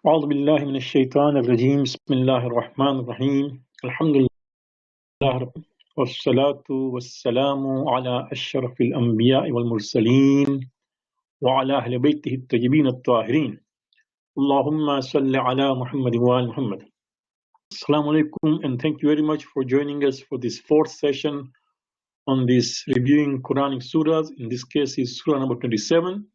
أعوذ بالله من الشيطان الرجيم بسم الله الرحمن الرحيم الحمد لله رب والصلاة والسلام على أشرف الأنبياء والمرسلين وعلى أهل بيته الطيبين الطاهرين اللهم صل على محمد وآل محمد. Assalamu alaikum, and thank you very much for joining us for this fourth session on this reviewing Quranic Suras. In this case is Surah number 27,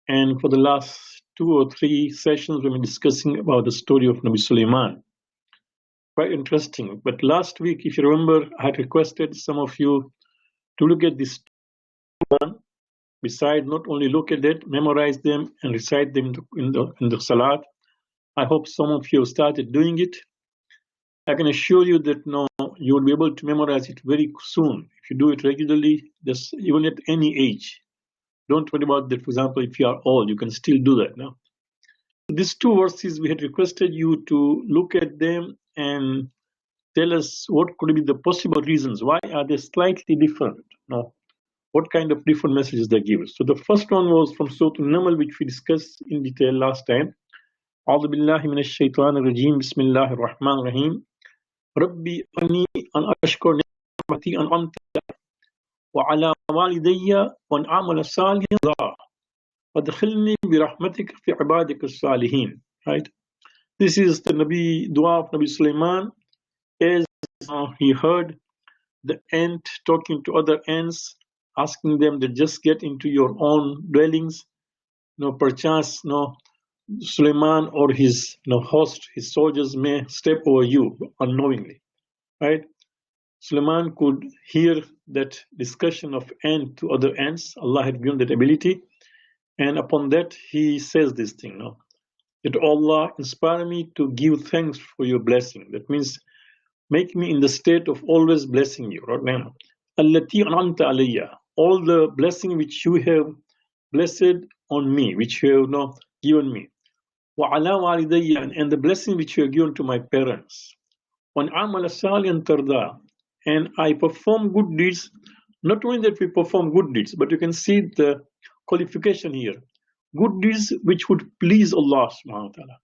and for the last 2 or 3 sessions we've been discussing about the story of Nabi Sulaiman. Quite interesting. But last week, if you remember, I had requested some of you to look at this one. Besides, not only look at it, memorize them and recite them in the Salat. I hope some of you have started doing it. I can assure you that you will be able to memorize it very soon if you do it regularly, just even at any age. Don't worry about that. For example, if you are old, you can still do that now. These 2 verses, we had requested you to look at them and tell us what could be the possible reasons. Why are they slightly different? What kind of different messages they give us? So the first one was from Surah An-Naml, which we discussed in detail last time. A'udhu billahi minash shaitanir rajim. Bismillahir rahmanir rahim. Rabbi ani an ashkur ni'mati an anta wa ala walidayya wa an a'mala salihan Adkhilni bi rahmatika fi ibadika as-salihin. Right? This is the dua of Nabi Sulaiman as he heard the ant talking to other ants, asking them to just get into your own dwellings. Perchance, Sulaiman or his host, his soldiers may step over you unknowingly. Right? Sulaiman could hear that discussion of ant to other ants. Allah had given that ability. And upon that, he says this thing, that Allah inspire me to give thanks for your blessing. That means make me in the state of always blessing you. Right now, Allati an'amta alayya, all the blessing which you have blessed on me, which you have given me. Wa ala walidayya, and the blessing which you have given to my parents. Wa amala salihan tarda, and I perform good deeds. Not only that we perform good deeds, but you can see the qualification here. Good deeds which would please Allah subhanahu wa ta'ala.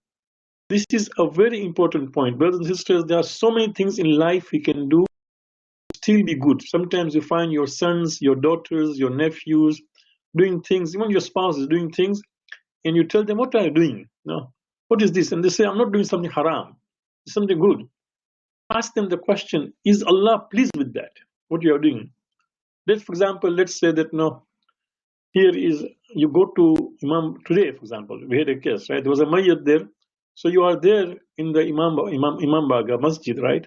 This is a very important point. Brothers and sisters, there are so many things in life we can do, still be good. Sometimes you find your sons, your daughters, your nephews doing things, even your spouse is doing things, and you tell them, what are you doing? What is this? And they say, I'm not doing something haram. It's something good. Ask them the question, is Allah pleased with that, what you are doing? For example, let's say that here is, you go to Imam today, for example, we had a case, right? There was a mayyat there. So you are there in the Imam Baga Masjid, right?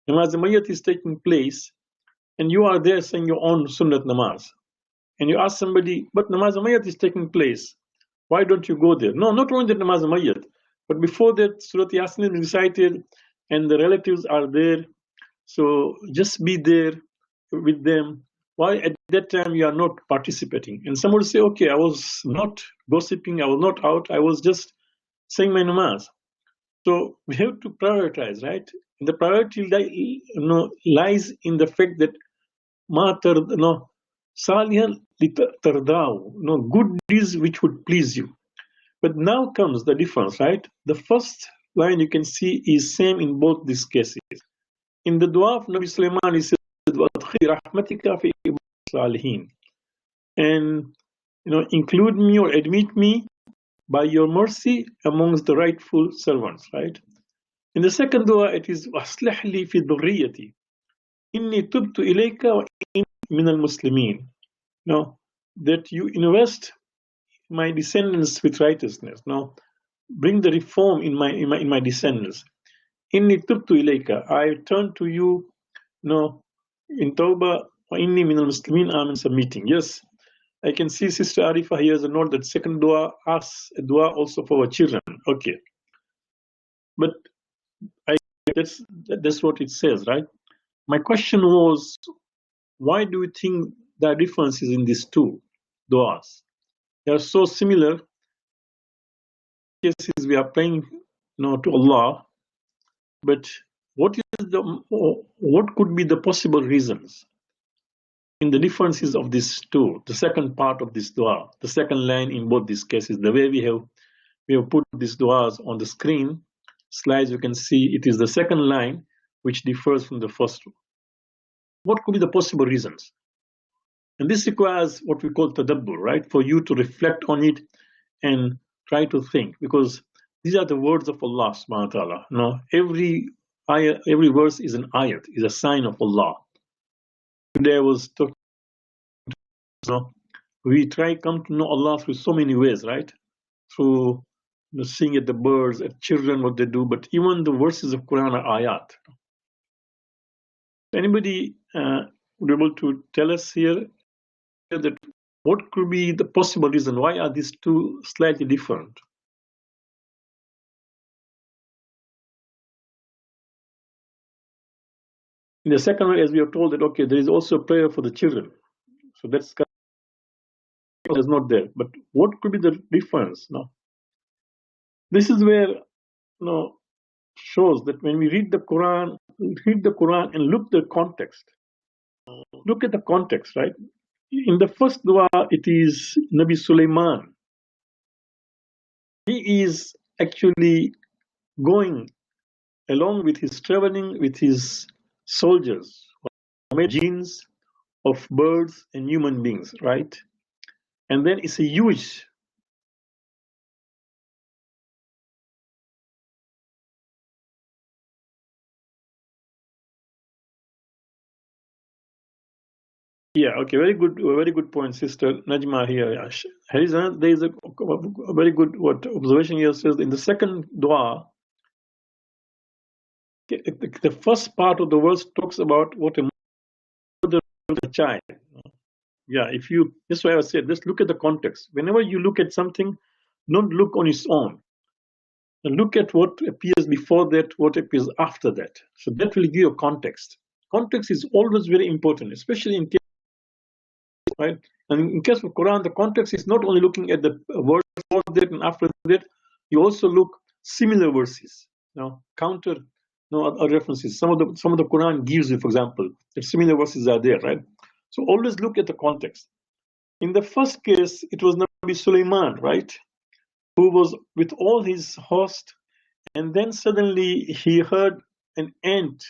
And as the mayyat is taking place, and you are there saying your own sunnat namaz, and you ask somebody, but namaz mayyat is taking place, why don't you go there? No, not only that namaz mayyat, but before that Surah Yasin is recited, and the relatives are there, so just be there with them. Why at that time you are not participating? And somebody say, okay, I was not gossiping, I was not out, I was just saying my namaz. So we have to prioritize, right? And the priority lies in the fact that salihan litardau, good deeds which would please you. But now comes the difference, right? The first line you can see is same in both these cases. In the dua of Nabi Sulaiman, he says, and include me or admit me by your mercy amongst the rightful servants, right? In the second dua, it is aslih li fi dhurriyyati inni tubtu ilayka wa inni min al-muslimin. That you invest my descendants with righteousness. Bring the reform in my descendants. Inni tubtu ilayka, I turn to you, in Tawbah, wa inni min al-muslimin, I'm submitting. Yes, I can see Sister Arifa here has a note that second dua asks a dua also for our children. Okay. But that's what it says, right? My question was, why do you think there are differences in these 2 duas? They are so similar. Cases we are praying to Allah, but what could be the possible reasons in the differences of these 2, the second part of this dua, the second line in both these cases, the way we have we have put these du'as on the screen. Slides, you can see it is the second line which differs from the first two. What could be the possible reasons? And this requires what we call tadabbur, right? For you to reflect on it and try to think, because these are the words of Allah subhanahu wa ta'ala. Now, every ayah, every verse is an ayat, is a sign of Allah. Today I was talking, we come to know Allah through so many ways, right? Through seeing at the birds, at children, what they do, but even the verses of Quran are ayat. Anybody would be able to tell us here that what could be the possible reason? Why are these two slightly different? In the second one, as we are told that, okay, there is also prayer for the children. So that's not there. But what could be the difference? No. This is where shows that when we read the Quran and look at the context. Look at the context, right? In the first dua, it is Nabi Sulaiman. He is actually going along with his traveling with his soldiers, genes of birds and human beings, right? And then it's a huge very good point, Sister Najma here. There is a very good observation here. Says in the second dua, the first part of the verse talks about what a mother with a child. That's why I said, just look at the context. Whenever you look at something, don't look on its own. And look at what appears before that, what appears after that. So that will give you a context. Context is always very important, especially in case, right? And in case of Quran, the context is not only looking at the verse before that and after that. You also look similar verses, counter other references. Some of the Quran gives you, for example, that similar verses are there, right? So always look at the context. In the first case, it was Nabi Sulaiman, right, who was with all his host, and then suddenly he heard an ant,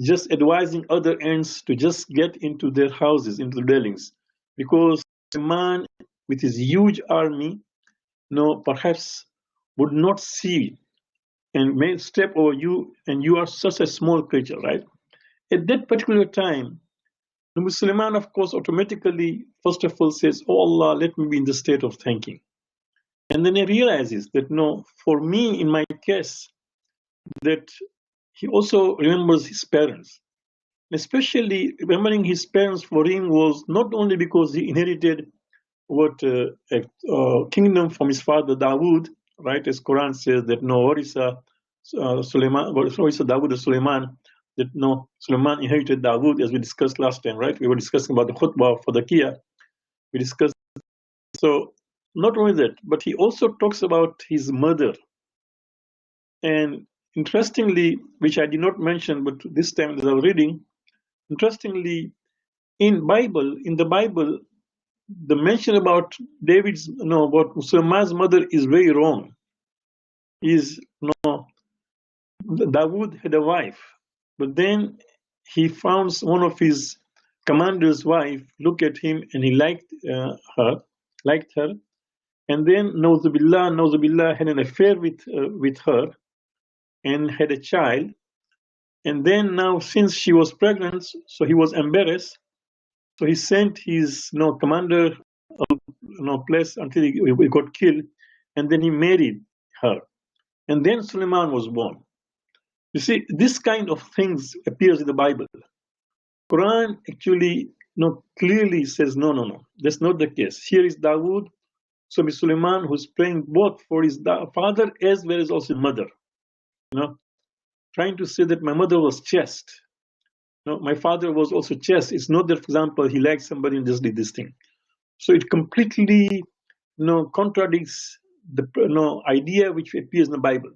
just advising other ants to just get into their houses, into the dwellings, because a man with his huge army, perhaps would not see and may step over you, and you are such a small creature, right? At that particular time, Nabi Sulaiman, of course, automatically, first of all, says, "Oh Allah, let me be in the state of thanking." And then he realizes that, no, for me, in my case, that he also remembers his parents. Especially remembering his parents for him was not only because he inherited a kingdom from his father Dawood, right? As Quran says that no, Warisa Dawood Sulaiman, that no, Sulaiman inherited Dawood, as we discussed last time, right? We were discussing about the khutbah for the Qiyah. We discussed. So not only that, but he also talks about his mother. And interestingly, which I did not mention, but this time as I was reading, interestingly, in the Bible, the mention about about Sulaiman's mother is very wrong. Dawood had a wife, but then he found one of his commander's wife, look at him, and he liked her, and then Nauzubillah had an affair with her and had a child, and then now since she was pregnant, so he was embarrassed, so he sent his commander place until he got killed, and then he married her, and then Suleiman was born. You see, this kind of things appears in the Bible. Quran actually clearly says no, that's not the case. Here is Dawood, so Suleiman, who's praying both for his father as well as also mother, trying to say that my mother was chaste. My father was also chaste. It's not that, for example, he liked somebody and just did this thing. So it completely contradicts the idea which appears in the Bible.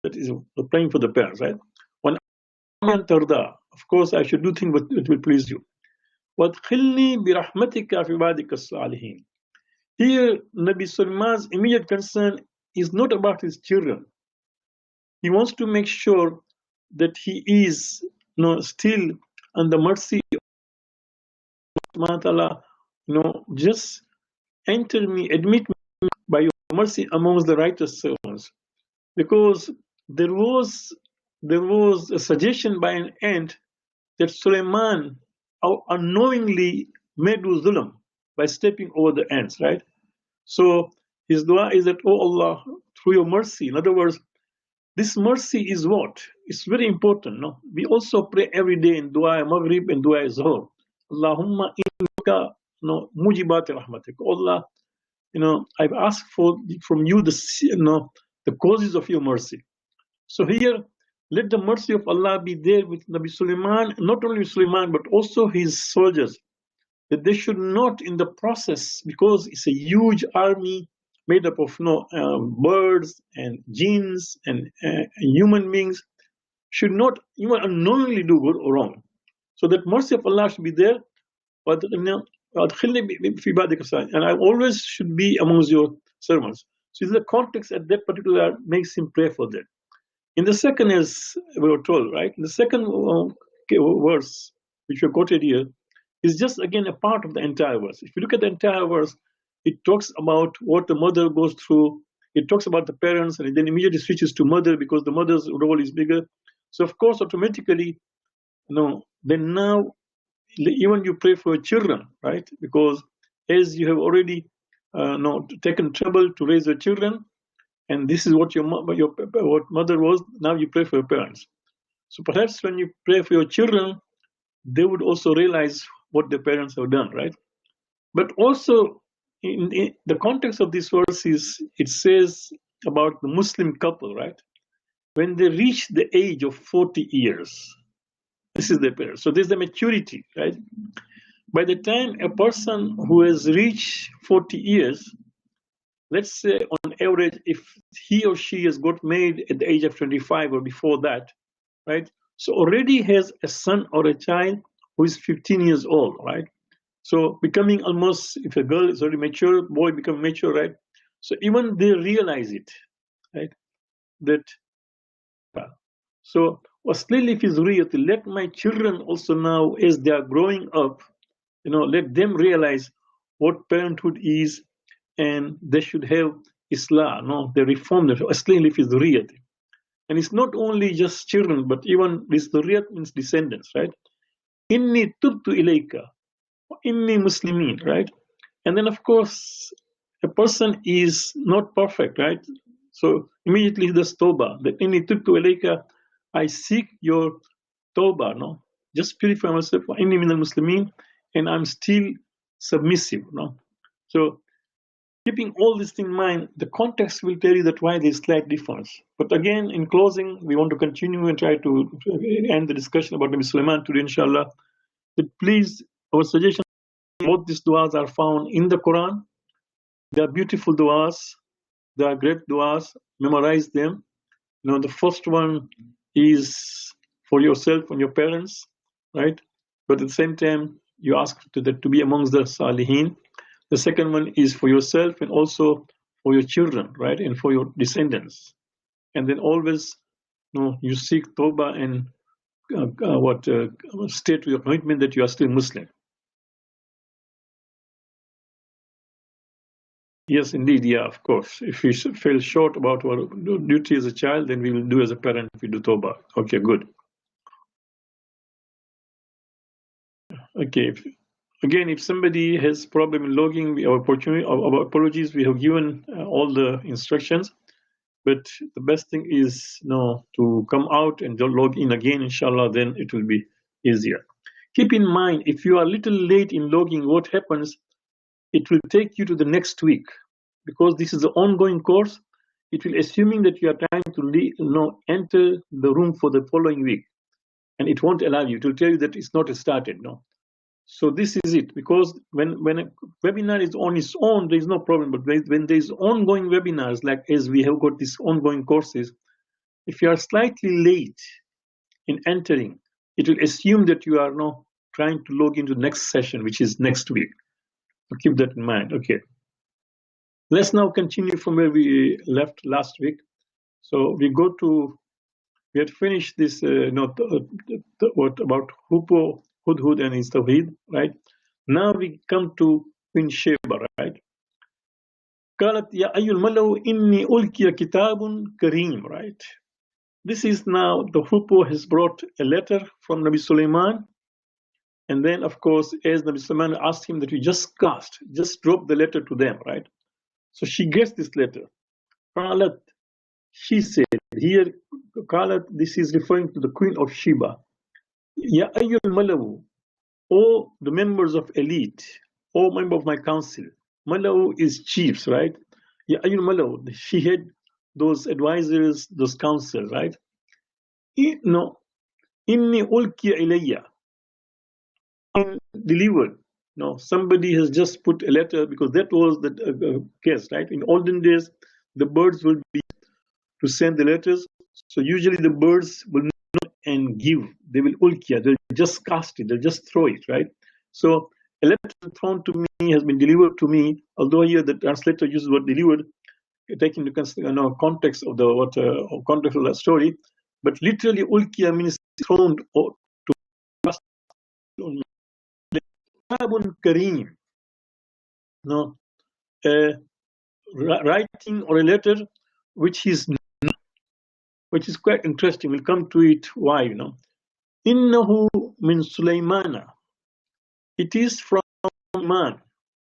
That is praying for the parents, right? Of course, I should do things that will please you. وَادْخِلْنِي بِرَحْمَتِكَ فِي عِبَادِكَ الصَّالِحِينَ. Here, Nabi Sulaiman's immediate concern is not about his children. He wants to make sure that he is still on the mercy of Allah. Just admit me by your mercy amongst the righteous servants. Because there was a suggestion by an ant that Suleiman unknowingly made zulm by stepping over the ants, right? So his dua is that, oh Allah, through your mercy. In other words, this mercy is what? It's very important. No? We also pray every day in dua maghrib and dua zuhr. Allahumma innaka mujibat rahmatik. Allah, I've asked from you the causes of your mercy. So here, let the mercy of Allah be there with Nabi Sulaiman, not only Sulaiman, but also his soldiers, that they should not in the process, because it's a huge army made up of birds and jinns and human beings, should not even unknowingly do good or wrong. So that mercy of Allah should be there, and I always should be amongst your servants. So the context at that particular makes him pray for that. In the second, as we were told, right? In the second verse, which we quoted here, is just again a part of the entire verse. If you look at the entire verse, it talks about what the mother goes through. It talks about the parents, and it then immediately switches to mother because the mother's role is bigger. So of course, automatically, then now even you pray for your children, right? Because as you have already taken trouble to raise your children, and this is what what mother was, now you pray for your parents. So perhaps when you pray for your children, they would also realize what their parents have done, right? But also, in the context of this verse is, it says about the Muslim couple, right? When they reach the age of 40 years, this is their parents. So there's the maturity, right? By the time a person who has reached 40 years, let's say on average, if he or she has got married at the age of 25 or before that, right? So already has a son or a child who is 15 years old, right? So becoming almost, if a girl is already mature, boy become mature, right? So even they realize it, right? That, so وَأَصْلِحْ فِي ذُرِّيَّتِي, let my children also now, as they are growing up, let them realize what parenthood is, and they should have Islah, they reform them. أَصْلِحْ فِي ذُرِّيَّتِي. And it's not only just children, but even this dhurriyat means descendants, right? Inni tubtu ilayka, inni muslimin, right? And then of course, a person is not perfect, right? So immediately he does tawbah, that inni tubtu ilayka, I seek your tawbah, just purify myself, inni min al-muslimin, and I'm still submissive, So keeping all this in mind, the context will tell you that why there's slight difference. But again, in closing, we want to continue and try to end the discussion about Nabi Sulaiman today, inshallah. But please, our suggestion, both these du'as are found in the Quran. They are beautiful du'as. They are great du'as. Memorize them. The first one is for yourself and your parents, right? But at the same time, you ask to be amongst the Salihin. The second one is for yourself and also for your children, right? And for your descendants. And then always, you seek tawbah and state to your commitment that you are still Muslim. Yes, indeed. Yeah, of course. If we fell short about our duty as a child, then we will do as a parent if we do tawbah. Okay, good. Okay. Again, if somebody has problem in logging, our apologies. We have given all the instructions, but the best thing is to come out and log in again, inshallah, then it will be easier. Keep in mind, if you are a little late in logging, what happens, it will take you to the next week, because this is an ongoing course. It will assuming that you are trying to enter the room for the following week, and it won't allow you. It will tell you that it's not started. So this is it, because when a webinar is on its own, there is no problem. But when there is ongoing webinars, like as we have got these ongoing courses, if you are slightly late in entering, it will assume that you are now trying to log into the next session, which is next week. So keep that in mind. Okay. Let's now continue from where we left last week. So we had finished this, what about Hudhud and his Tawheed, right? Now we come to Queen Sheba, right? قالت يا أيها الملأ إني ألقي كتاب كريم, right? This is now the Huppo has brought a letter from Nabi Sulaiman, and then of course as Nabi Sulaiman asked him that you just drop the letter to them, right? So she gets this letter. قالت, she said, here قالت, this is referring to the Queen of Sheba. Ya ayyul malawu, O the members of elite, O member of my council. Malawu is chiefs, right? Ya ayyul malawu, she had those advisors, those councils, right? No, inni ulkiya ilayya, delivered. No, somebody has just put a letter, because that was the case, right? In olden days, the birds will be to send the letters. So usually the birds will not and give. They will ulkiya. They'll just cast it. They'll just throw it, right? So a letter thrown to me has been delivered to me. Although here the translator uses the word delivered, taking into context of the context of the story, but literally ulkiya means thrown or to cast on me. Kitabun Kareem. No, writing or a letter which is quite interesting. We'll come to it. Why? Innahu min Sulaymana. It is from Sulaiman,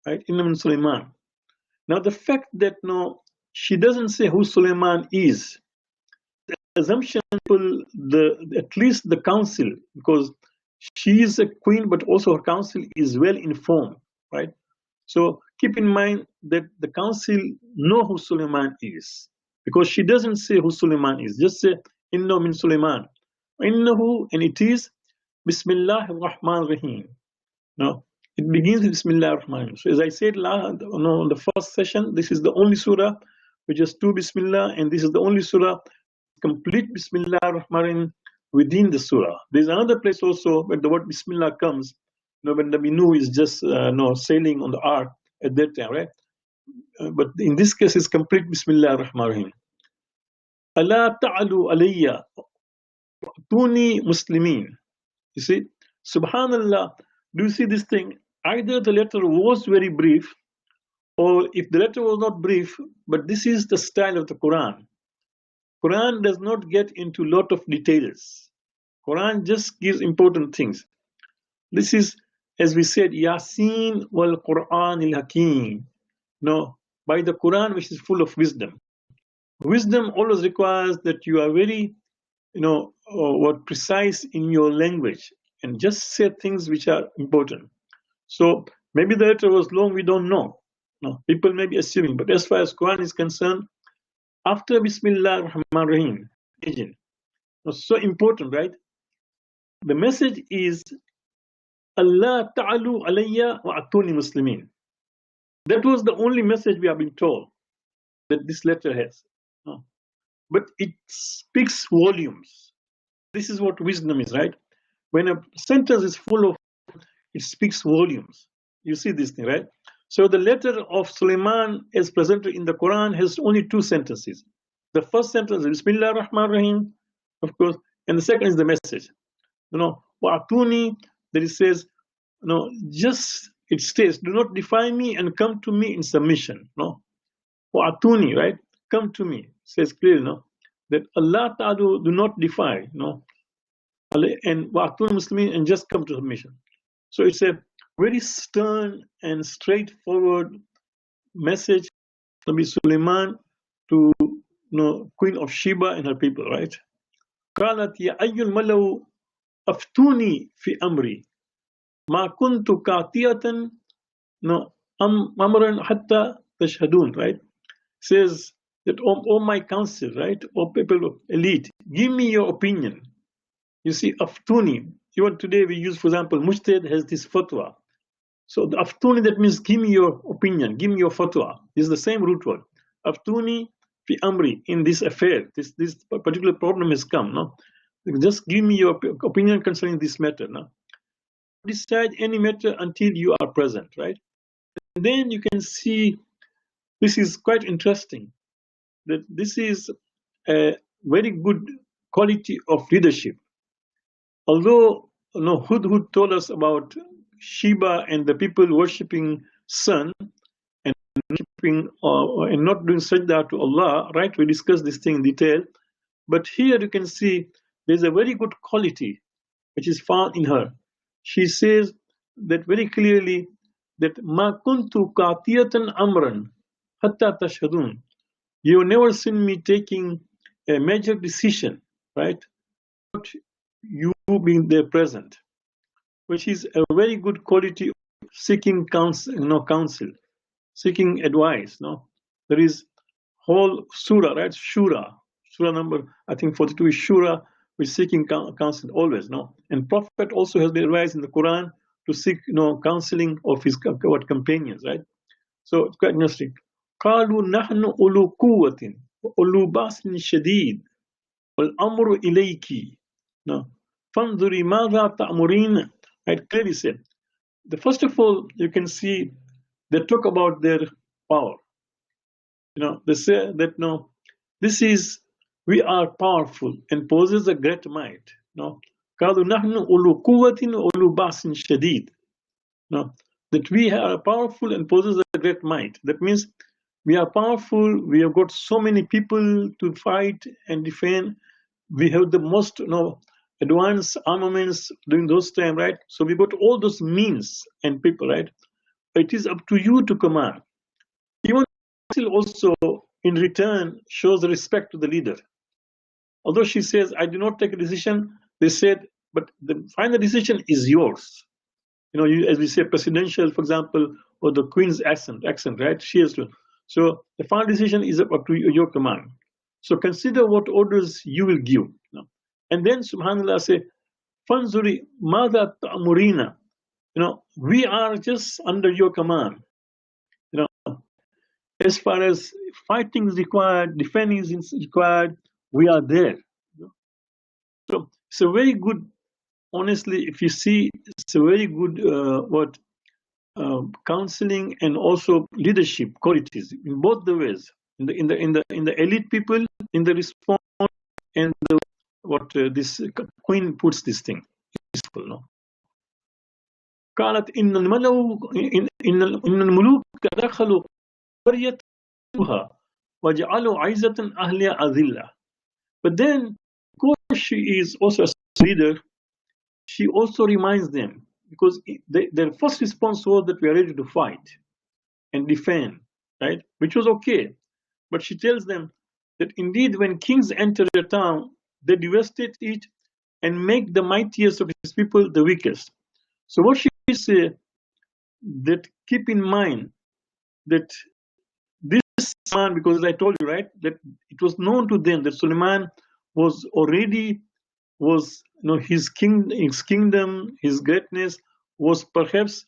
right? Inna min Sulaiman. Now the fact that she doesn't say who Sulaiman is, the assumption at least the council, because she is a queen, but also her council is well informed, right? So keep in mind that the council know who Sulaiman is, because she doesn't say who Sulaiman is. Just say Innahu min Sulaiman. Innahu, and it is Bismillah ar-Rahman ar-Rahim. No, it begins with Bismillah ar-Rahman ar-Rahim. So as I said in the first session, this is the only surah with just two Bismillah, and this is the only surah complete Bismillah ar-Rahman ar-Rahim within the surah. There's another place also where the word Bismillah comes, when Nabi Nuh is just sailing on the ark at that time, right? But in this case, it's complete Bismillah ar-Rahman ar-Rahim. Allah ta'alu alayya tuni muslimin. You see, Subhanallah. Do you see this thing? Either the letter was very brief, or if the letter was not brief, but this is the style of the Quran. Quran does not get into a lot of details. Quran just gives important things. This is, as we said, Yasin wal Quran al Hakim. No, by the Quran which is full of wisdom. Wisdom always requires that you are very, precise in your language and just say things which are important. So maybe the letter was long, we don't know. No, people may be assuming, but as far as Quran is concerned, after Bismillah ar-Rahman ar-Rahim, it's so important, right? The message is Allah ta'alu alayya wa atuni muslimin. That was the only message we have been told that this letter has. But it speaks volumes. This is what wisdom is, right? When a sentence is full of, it speaks volumes. You see this thing, right? So the letter of Sulaiman as presented in the Quran has only two sentences. The first sentence is Bismillah ar-Rahman ar-Rahim, of course, and the second is the message. Wa'atuni, that it says, just it states, do not defy me and come to me in submission. Wa'atuni, right? Come to me. It says clearly, that Allah Ta'ala do not defy, and wa'atuni muslimin, and just come to submission. So it's a very stern and straightforward message from Sulaiman to Queen of Sheba and her people, right? قالت يا أيها الملأ أفتوني في أمري ما كنت قاطعة أمرا حتى تشهدون, right? Says that all my council, right? All people of elite, give me your opinion. You see, Aftuni. Even today we use, for example, Mujtahid has this fatwa. So the Aftuni, that means give me your opinion, give me your fatwa. This is the same root word. Aftuni fi amri, in this affair, this particular problem has come. Just give me your opinion concerning this matter. Decide any matter until you are present, right? And then you can see This is quite interesting, that this is a very good quality of leadership. Although Hudhud told us about Sheba and the people worshipping sun and keeping and not doing sajda to Allah, right? We discussed this thing in detail. But here you can see there's a very good quality which is found in her. She says that very clearly that ma kuntu qatiyatan amran hatta tashhadun. You have never seen me taking a major decision, right? You being there present, which is a very good quality of seeking counsel, seeking advice. No, there is whole surah, right? Surah number I think 42 is Shura, which is seeking counsel always. No, and Prophet also has been advised in the Quran to seek counseling of his companions, right? So it's quite interesting. قالوا نحن أولو قوة وأولو بأس شديد والأمر إليك. No, فانظري ماذا تأمرين. Right, clearly said. The first of all, you can see they talk about their power. They say that this is we are powerful and possess a great might. قالوا نحن أولو قوة وأولو بأس شديد. That we are powerful and possess a great might. That means we are powerful. We have got so many people to fight and defend. We have the most advanced armaments during those times, right? So we got all those means and people, right? It is up to you to command. Even also in return shows respect to the leader. Although she says, I do not take a decision, they said, but the final decision is yours. As we say, presidential, for example, or the queen's accent, right? She has to. So the final decision is up to your command. So consider what orders you will give. And then subhanallah say, Fanzuri Mada Ta'murina. We are just under your command. As far as fighting is required, defending is required, we are there. So it's a very good, honestly, if you see, it's a very good counseling and also leadership qualities in both the ways. In the elite people, in the response, and what this queen puts this thing. قالت إن الملوك دخلوا قريتها وجعلوا عزة أهلها أذلة. But then, because she is also a leader, she also reminds them, because their first response was that we are ready to fight and defend, right? Which was okay. But she tells them that indeed when kings enter a town, they devastate it and make the mightiest of his people the weakest. So what she says, that keep in mind that this man, because I told you, right, that it was known to them that Suleiman was already his kingdom, his greatness was perhaps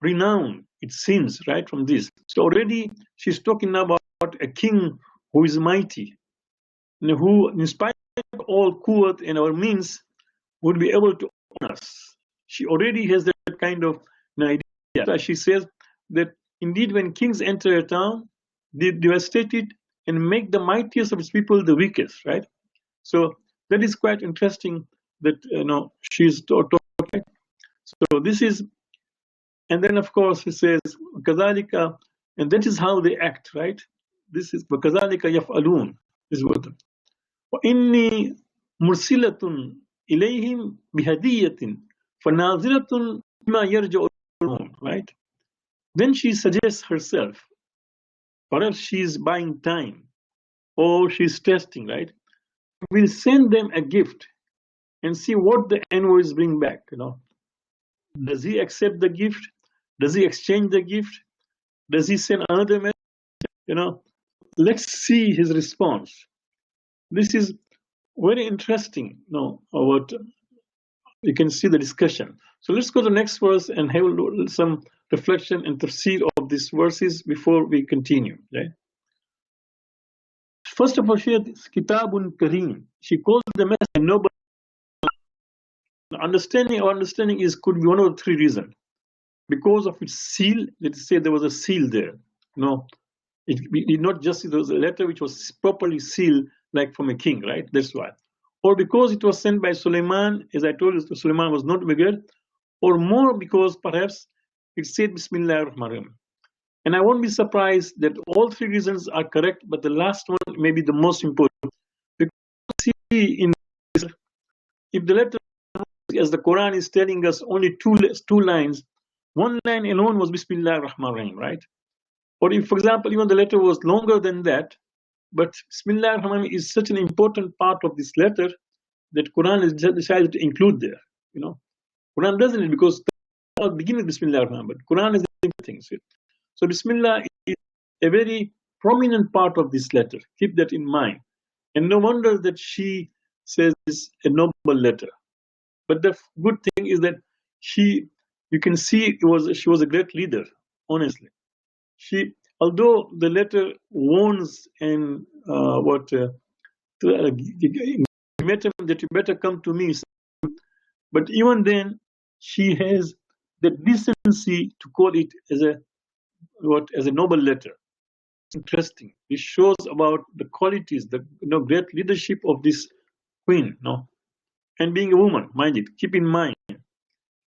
renowned, it seems, right, from this. So already she's talking about a king who is mighty, who, in spite of all quwwat and our means, would be able to own us. She already has that kind of idea. She says that indeed when kings enter a town, they devastate it and make the mightiest of its people the weakest, right? So that is quite interesting that she's talking. So this is, and then of course he says kazalika, and that is how they act, right? This is kazalika yaf'alun. This is what. Wa inni mursilatun ilayhim bihadiyatin fanaziratun bima yarja'u, right? Then she suggests herself. Perhaps she's buying time, or she's testing, right? We'll send them a gift and see what the envoys bring back. Does he accept the gift? Does he exchange the gift? Does he send another message? Let's see his response. This is very interesting. What you can see the discussion. So let's go to the next verse and have some reflection and tafsir of these verses before we continue. Right? First of all, she is Kitabun Kareem. She calls the message noble. Our understanding could be one of the three reasons. Because of its seal, let's say there was a seal there. It did not just, it was a letter which was properly sealed, like from a king, right? That's why. Or because it was sent by Suleiman, as I told you, Suleiman was not wicked, or more because perhaps it said Bismillah ar-Rahman ar-Rahim. And I won't be surprised that all three reasons are correct, but the last one may be the most important. Because see, if the letter, as the Quran is telling us, only two lines, one line alone was Bismillah ar-Rahman ar-Rahim, right? Or if, for example, even the letter was longer than that, but Bismillah ar-Rahman ar-Rahim is such an important part of this letter that Quran has decided to include there. You know, Quran doesn't it because the beginning with Bismillah ar-Rahman, but Quran is the things. So Bismillah is a very prominent part of this letter. Keep that in mind. And no wonder that she says it's a noble letter. But the good thing is that you can see she was a great leader, honestly. Although the letter warns and that you better come to me, but even then she has the decency to call it as a noble letter. It's interesting. It shows about the qualities, the great leadership of this queen, and being a woman, mind it. Keep in mind,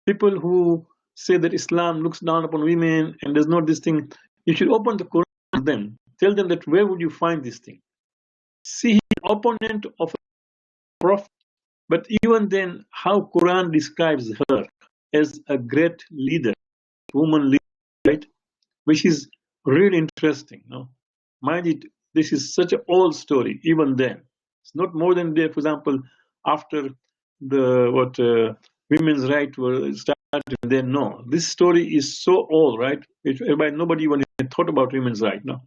people who say that Islam looks down upon women and there's not this thing, you should open the Quran to them. Tell them that where would you find this thing? See, opponent of a prophet, but even then, how Quran describes her as a great leader, woman leader, right? Which is really interesting. Mind it, this is such an old story. Even then, it's not more than there. For example, after the women's rights were started, then no, this story is so old, right? Nobody even thought about women's rights, no.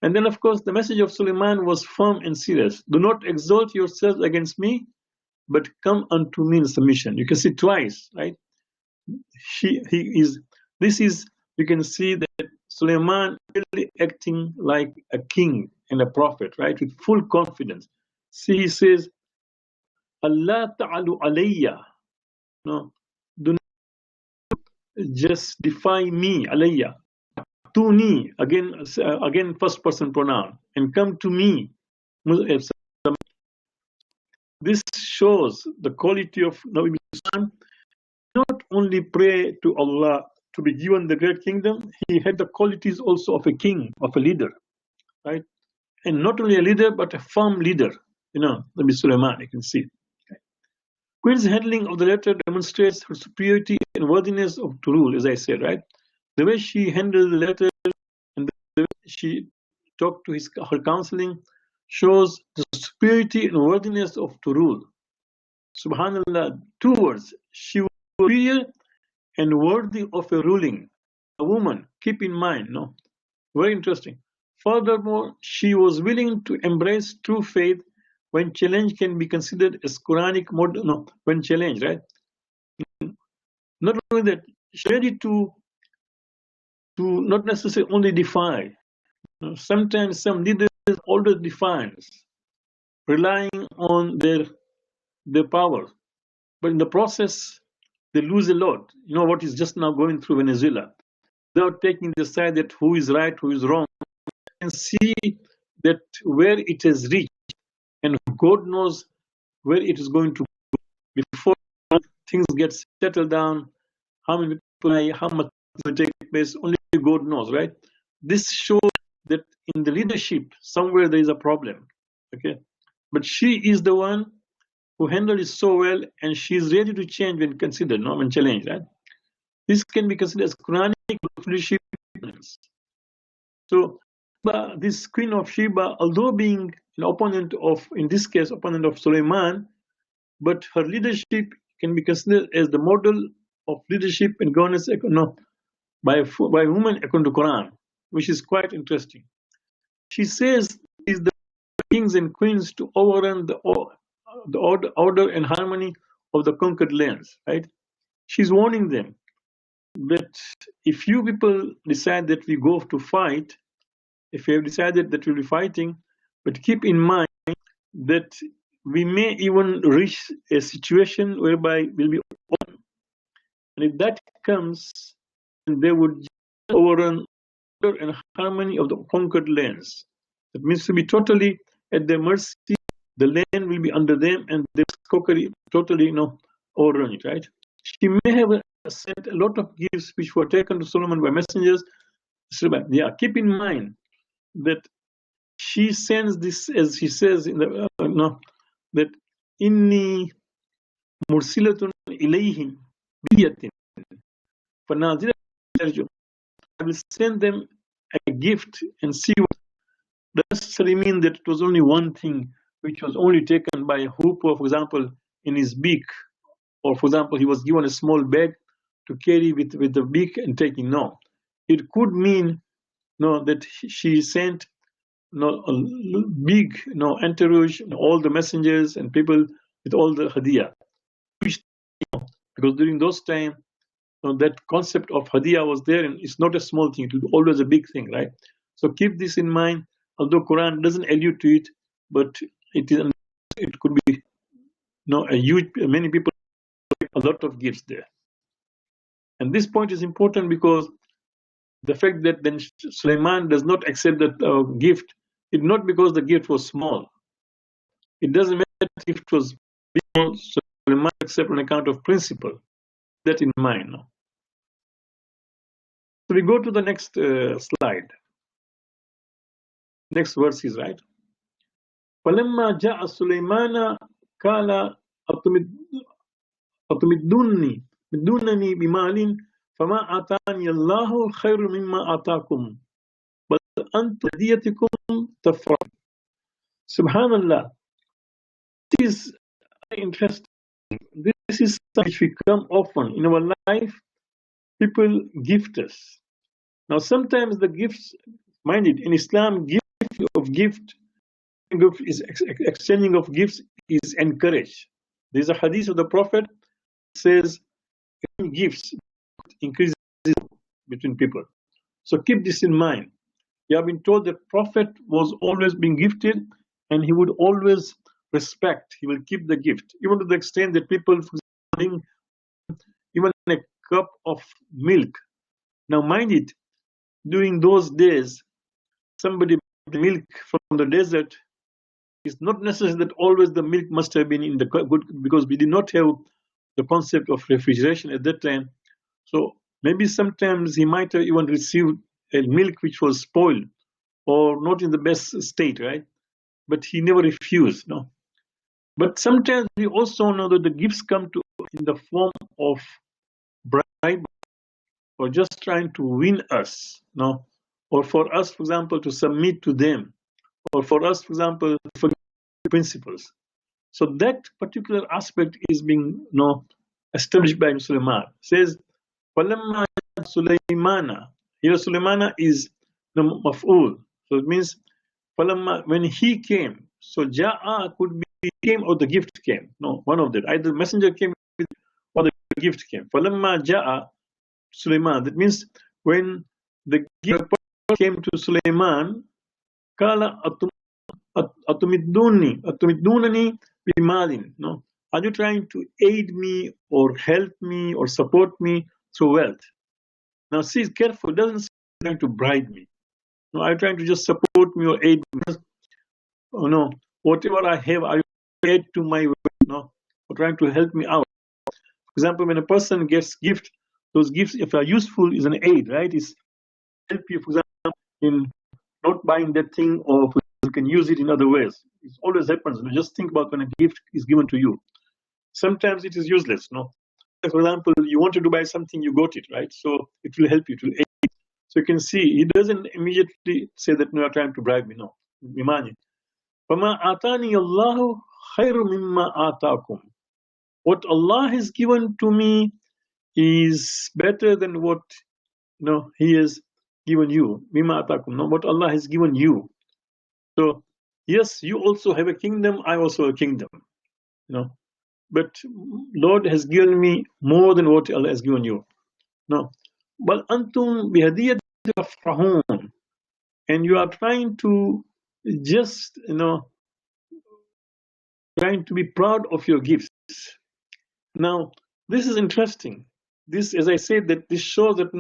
And then, of course, the message of Suleiman was firm and serious. Do not exalt yourselves against me, but come unto me in submission. You can see twice, right? You can see that Suleiman really acting like a king and a prophet, right? With full confidence. See, he says, Allah ta'alu alayya. No, do not just defy me, alayya. Tuni, again first person pronoun, and come to me. This shows the quality of Nabi Muhammad. Not only pray to Allah to be given the great kingdom, he had the qualities also of a king, of a leader, right? And not only a leader, but a firm leader. Nabi Sulaiman, you can see. Queen's handling of the letter demonstrates her superiority and worthiness to rule, as I said, right? The way she handled the letter and the way she talked to her counseling shows the superiority and worthiness to rule. Subhanallah, 2 words. She was superior and worthy of a ruling. A woman, keep in mind, very interesting. Furthermore, she was willing to embrace true faith when challenge can be considered as Quranic model. When challenged, right? Not only that, she's ready to not necessarily only defy. Sometimes some leaders always defiance, relying on their power, but in the process they lose a lot. What is just now going through Venezuela, without taking the side that who is right, who is wrong, and see that where it has reached, and God knows where it is going to go before things get settled down. How many people die, how much will take place, only God knows, right? This shows that in the leadership somewhere there is a problem, okay? But she is the one who handled it so well, and she is ready to change when considered, when challenged, right? This can be considered as Quranic leadership. So this Queen of Sheba, although being an opponent of, in this case, opponent of Suleiman, but her leadership can be considered as the model of leadership and governance by women according to Quran, which is quite interesting. She says is the kings and queens to overrun the order and harmony of the conquered lands, right? She's warning them that if you people decide that we go to fight, if you have decided that we'll be fighting, but keep in mind that we may even reach a situation whereby we'll be open. And if that comes, they would overrun and harmony of the conquered lands. That means to be totally at their mercy. The land will be under them, and they totally, overrun it. Right? She may have sent a lot of gifts which were taken to Solomon by messengers. Yeah, keep in mind that she sends this, as she says in the that inni mursilatun ilayhim biyatin fanazila. I will send them a gift and see what does necessarily mean that it was only one thing which was only taken by a hooper, for example, in his beak, or for example, he was given a small bag to carry with the beak and taking. No, it could mean that she sent a big entourage, all the messengers and people with all the hadiyah, because during those times that concept of hadiyah was there, and it's not a small thing, it was always a big thing, right? So keep this in mind, although Quran doesn't allude to it, but it could be a huge, many people, a lot of gifts there. And this point is important because the fact that then Sulaiman does not accept that gift, it's not because the gift was small. It doesn't matter if it was big, Sulaiman accept on account of principle. That in mind now. So we go to the next slide. Next verse is right. فَلَمَّا جَاءَ سُلَيْمَانَ قَالَ أَتُمِدُّونَنِي بِمَالٍ فَمَا آتَانِيَ اللَّهُ خَيْرٌ مِمَّا آتَاكُمْ بَلْ أَنْتُمْ بِهَدِيَّتِكُمْ تَفْرَحُونَ. Subhanallah. This is interesting. This is something which we come often in our life. People gift us. Now, sometimes the gifts, mind it, in Islam, exchanging of gifts is encouraged. There's a hadith of the Prophet says, gifts increases between people. So keep this in mind. You have been told that Prophet was always being gifted, and he would always respect. He will keep the gift, even to the extent that people bring even a cup of milk. Now, mind it, during those days, somebody brought milk from the desert. It's not necessary that always the milk must have been in the good, because we did not have the concept of refrigeration at that time. So maybe sometimes he might have even received a milk which was spoiled or not in the best state, right? But he never refused, no. But sometimes we also know that the gifts come to in the form of bribe, or just trying to win us, no, or for us, for example, to submit to them, or for us, for example, to forget principles. So that particular aspect is being established by Sulaiman. It says, "Falamma Sulaimana." Here, Sulaimana is the maf'ul. So it means, Falamma, when he came. So Ja'a could be came or the gift came. No, one of them. Either the messenger came or the gift came. Falamma Ja'a Sulaiman. That means when the gift came to Sulaiman, Kala Atumidunani bimalin. No, are you trying to aid me or help me or support me through wealth? Now, see, careful. It doesn't say you're trying to bribe me. No, are you trying to just support me or aid me? Oh no, whatever I have, are you aid to my wealth? No, or trying to help me out. For example, when a person gets gift, those gifts, if are useful, is an aid, right? It's help you, for example, in not buying that thing, or you can use it in other ways. It always happens. Just think about when a gift is given to you. Sometimes it is useless, no? For example, you wanted to buy something, you got it, right? So it will help you, it will aid you. So you can see, he doesn't immediately say that, no, you're trying to bribe me, no. Imagine. فَمَا آتَانِيَ اللَّهُ خَيْرٌ مِمَّا آتَاكُمْ. What Allah has given to me is better than what He has given you. Mimma atakum, no, what Allah has given you. So yes, you also have a kingdom, I also have a kingdom. But Lord has given me more than what Allah has given you. No. But antum bihadiyati tafrahun. And you are trying to just trying to be proud of your gifts. Now, this is interesting. This, as I said, that this shows that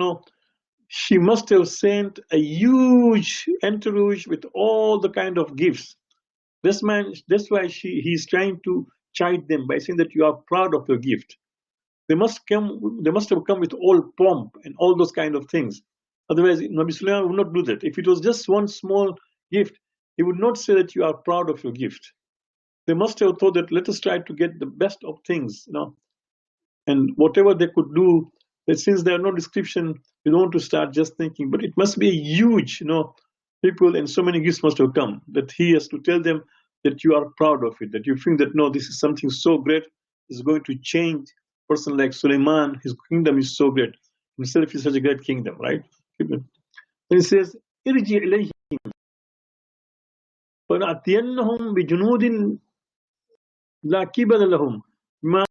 she must have sent a huge entourage with all the kind of gifts. This man, that's why he's trying to chide them by saying that you are proud of your gift. They must have come with all pomp and all those kind of things. Otherwise, Nabi Sulaiman would not do that. If it was just one small gift, he would not say that you are proud of your gift. They must have thought that let us try to get the best of things, and whatever they could do. That since there are no description, you don't want to start just thinking. But it must be huge, people, and so many gifts must have come that he has to tell them that you are proud of it, that you think that no, this is something so great, is going to change. A person like Suleiman, his kingdom is so great. Himself is such a great kingdom, right? And he says, "Irji ilayhim, فَنَأْتِيَنَّهُمْ بِجُنُودٍ لَا كِبَلَ لَهُمْ مَا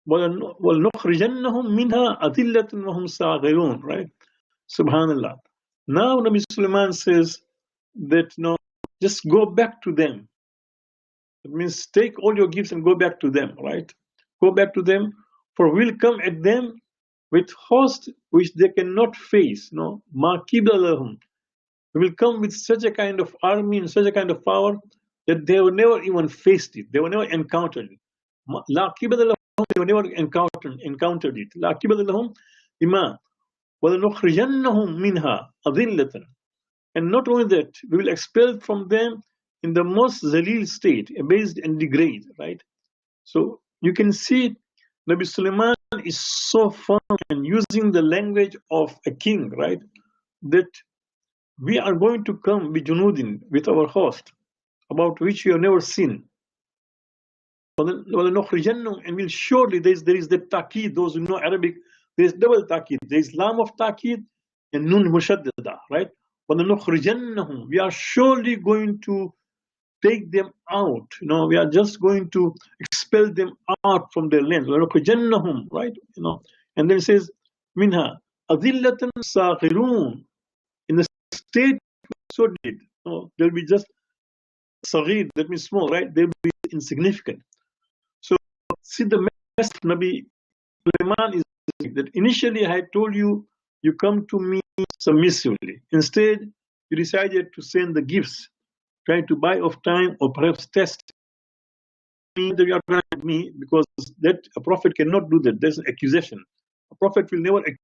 وَلَنُخْرِجَنَّهُمْ مِنْهَا أَذِلَّةً وَهُمْ صَاغِرُونَ." Right? Subhanallah. Now Nabi Sulaiman says that just go back to them. It means take all your gifts and go back to them, right? Go back to them, for we'll come at them with host which they cannot face. Ma kibla lahum. We will come with such a kind of army and such a kind of power that they were never even faced it. They were never encountered it. La kibla lahum, they were never encountered it. La kibla lahum bima وَلَنُخْرِجَنَّهُمْ مِنْهَا أَذِلَّةً. And not only that, we will expel from them in the most zalil state, abased and degraded, right? So you can see Nabi Sulaiman is so firm and using the language of a king, right? That we are going to come bijunudin, with our host, about which you have never seen. And we'll surely, there is the taqid, those who know Arabic, there is double taqid. There is lam of taqid and nun mushaddada, right? We are surely going to take them out. We are just going to expel them out from their lands. Right? And then it says, minha adillatan saghirun. In the state so did. They'll be just saghir, that means small, right? They'll be insignificant. So see, the message of Nabi Sulaiman is that initially I had told you, you come to me submissively. Instead, you decided to send the gifts, trying to buy off time or perhaps test me that you are trying to me, because that a prophet cannot do that. There's an accusation. A prophet will never accuse.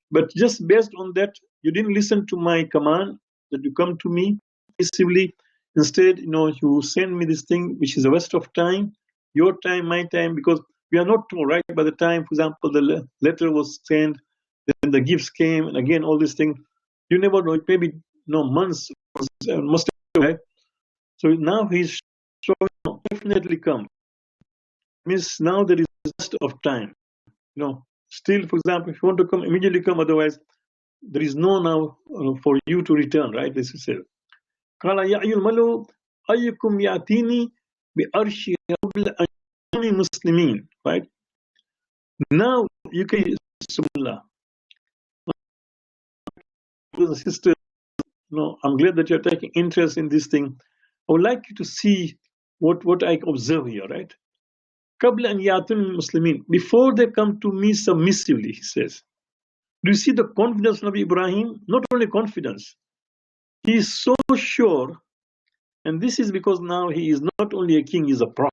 But just based on that, you didn't listen to my command that you come to me peaceably. Instead, you send me this thing which is a waste of time, your time, my time, because we are not told, right? By the time, for example, the letter was sent, then the gifts came, and again, all these things, you never know. It may be months, must have, right? So now he's showing definitely come. Means now there is just of time. Still, for example, if you want to come, immediately come. Otherwise, there is no now for you to return, right? This is it. قال يا أيها الملأ أيكم يأتيني بأرشها قبل أن يأتوني مسلمين. Right? Now you can, subhanallah, brothers and sisters, I'm glad that you're taking interest in this thing. I would like you to see what I observe here, right? قبل أن يأتوني مسلمين. Before they come to me submissively, he says. Do you see the confidence of Nabi Ibrahim? Not only confidence, he is so sure, and this is because now he is not only a king, he is a prophet.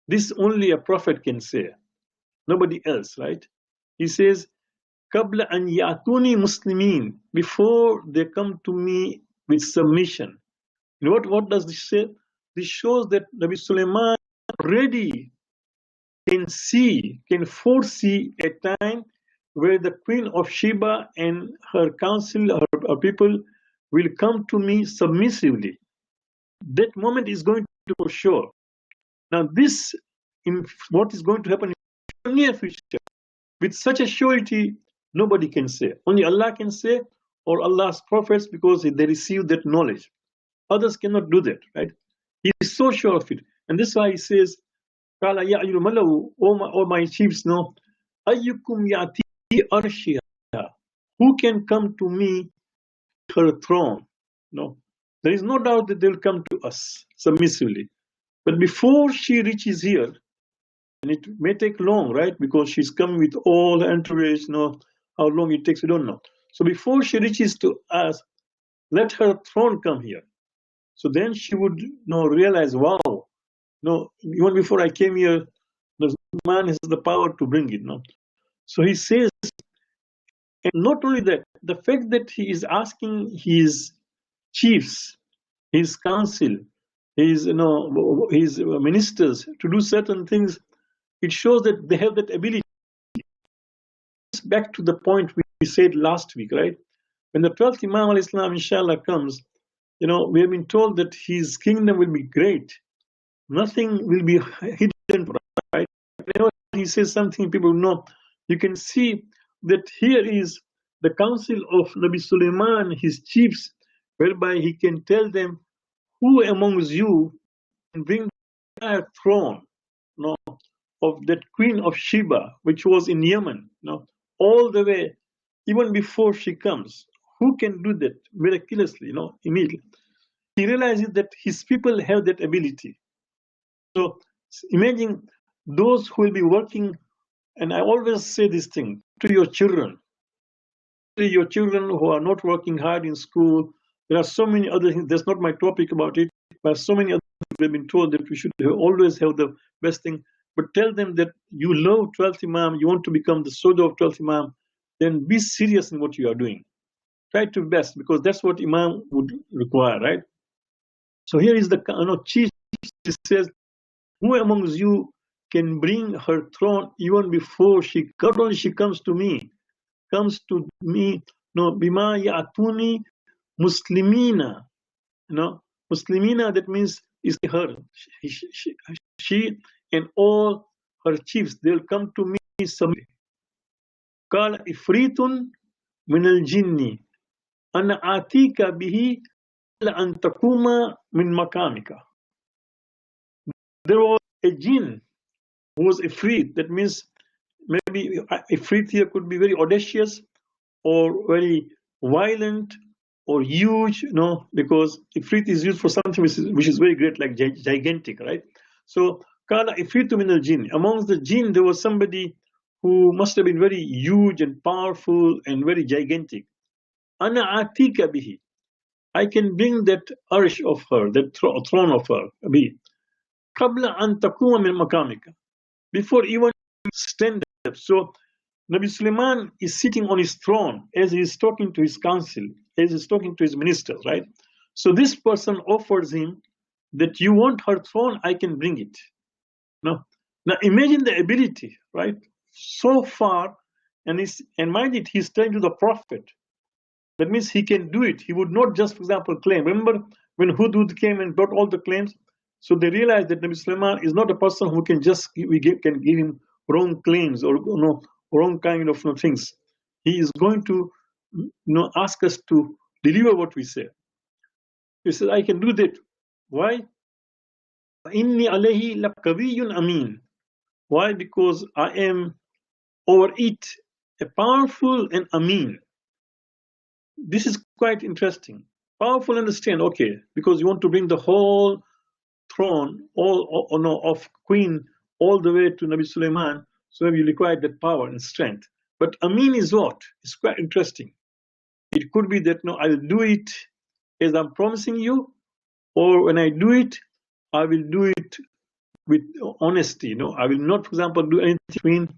This only a prophet can say, nobody else, right? He says, قبل أن يأتوني مسلمين, before they come to me with submission. What does this say? This shows that Nabi Sulaiman already can foresee a time where the Queen of Sheba and her council, her people, will come to me submissively. That moment is going to for sure. Now this, in what is going to happen in the near future, with such a surety, nobody can say. Only Allah can say, or Allah's prophets, because they receive that knowledge. Others cannot do that, right? He is so sure of it. And that's why he says, قال يا أيها الملأ, all my chiefs know, أيكم يأتي أرشها. Who can come to me, her throne? No. There is no doubt that they will come to us submissively. But before she reaches here, And it may take long, right? Because she's come with all the entourage, how long it takes, we don't know. So before she reaches to us, let her throne come here. So then she would realize, wow, even before I came here, the man has the power to bring it. So he says, and not only that, the fact that he is asking his chiefs, his council, his ministers to do certain things, it shows that they have that ability. Back to the point we said last week, right? When the 12th Imam al-Islam, inshallah, comes, we have been told that his kingdom will be great. Nothing will be hidden, right? Whenever he says something, people know. You can see that here is the council of Nabi Sulaiman, his chiefs, whereby he can tell them who amongst you can bring the throne of that queen of Sheba, which was in Yemen, all the way, even before she comes. Who can do that miraculously, immediately? He realizes that his people have that ability. So imagine those who will be working, and I always say this thing to your children. Your children who are not working hard in school, there are so many other things. That's not my topic about it, but so many other things we've been told that we should always have the best thing. But tell them that you love 12th Imam, you want to become the soldier of 12th Imam, then be serious in what you are doing. Try to best, because that's what Imam would require, right? So here is the chief says, who amongst you can bring her throne even before not only she comes to me, bima ya'tuni muslimina, muslimina, that means is her, she and all her chiefs, they'll come to me someday. Qala ifritun min al-jinni ana atika bihi an takuma min makamika. There was a jinn who was ifrit. That means maybe ifrit here could be very audacious or very violent or huge, because ifrit is used for something which is very great, like gigantic, right? So Kala ifritu min al-jinn. Amongst the jinn, there was somebody who must have been very huge and powerful and very gigantic. Ana atika bihi. I can bring that arsh of her, that throne of her, bihi. Qabla an takuma min makamika. Before even stand up. So Nabi Sulaiman is sitting on his throne as he is talking to his council, as he is talking to his ministers, right? So this person offers him that you want her throne, I can bring it. Now imagine the ability, right? So far, and mind it, he's telling to the prophet. That means he can do it. He would not just, for example, claim. Remember when Hudhud came and brought all the claims? So they realized that Nabi Sulaiman is not a person who can just can give him wrong claims or wrong kind of things. He is going to ask us to deliver what we say. He says, I can do that. Why? Inni alayhi laqawiyyun amin. Why? Because I am over it a powerful and amin. This is quite interesting. Powerful, understand, okay, because you want to bring the whole throne of queen all the way to Nabi Sulaiman, so you require that power and strength. But amin is what? It's quite interesting. It could be that I will do it as I'm promising you, or when I do it, I will do it with honesty. I will not, for example, do anything between.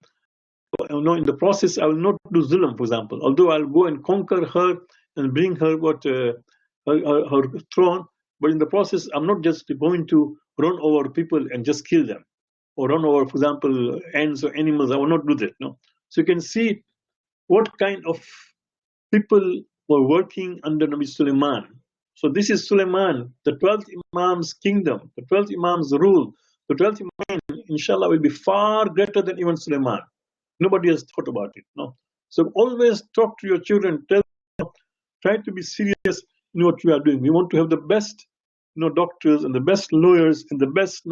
In the process, I will not do zulm, for example. Although I'll go and conquer her and bring her her throne, but in the process, I'm not just going to run over people and just kill them, or run over, for example, ants or animals. I will not do that. So you can see what kind of people were working under Nabi Sulaiman. So this is Sulaiman, the 12th Imam's kingdom, the 12th Imam's rule. The 12th Imam, inshallah, will be far greater than even Sulaiman. Nobody has thought about it. So always talk to your children. Try to be serious in what you are doing. We want to have the best, doctors and the best lawyers and the best,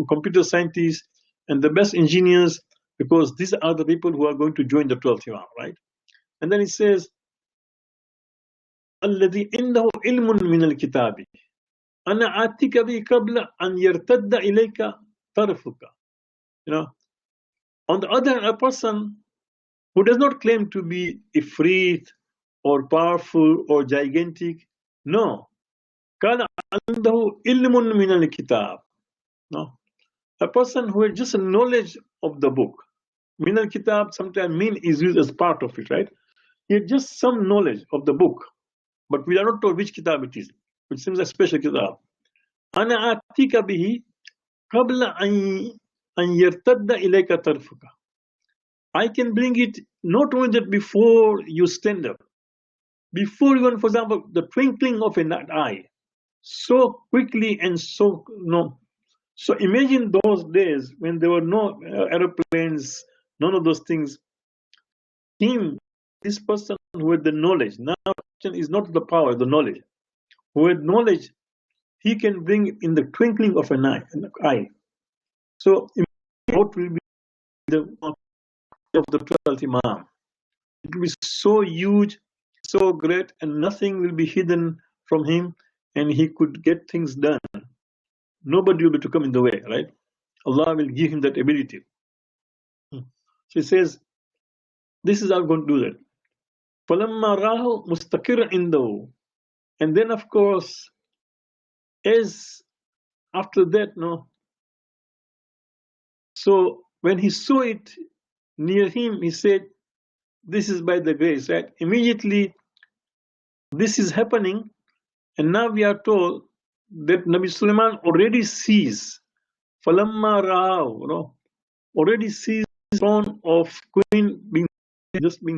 computer scientists and the best engineers, because these are the people who are going to join the 12th Imam, right? And then he says, الذي عنده علم من الكتاب أنا آتيك به قبل أن يرتد إليك tarfuka. On the other hand, a person who does not claim to be ifrit or powerful or gigantic, no. كان عنده علم من الكتاب. No. A person who has just a knowledge of the book. Min al-kitab sometimes min is used as part of it, right? He has just some knowledge of the book, but we are not told which kitab it is, which seems a special kitab. أنا آتيك به قبل أن يرتد إليك طرفك. I can bring it not only that before you stand up, before even, for example, the twinkling of an eye, so quickly and so So imagine those days when there were no aeroplanes, none of those things. This person who had the knowledge, now is not the power, the knowledge. Who had knowledge, he can bring in the twinkling of an eye. So what will be the of the 12th Imam? It will be so huge, so great, and nothing will be hidden from him, and he could get things done. Nobody will be to come in the way, right? Allah will give him that ability. So he says, this is how I'm going to do that. فَلَمَّا رَاهُ مُسْتَقِرًا عِنْدَهُ. And then, of course, as after that, so when he saw it near him, he said, this is by the grace, right? Immediately, this is happening, and now we are told that Nabi Sulaiman already sees, فَلَمَّا رَاهُ, already sees the throne of Queen being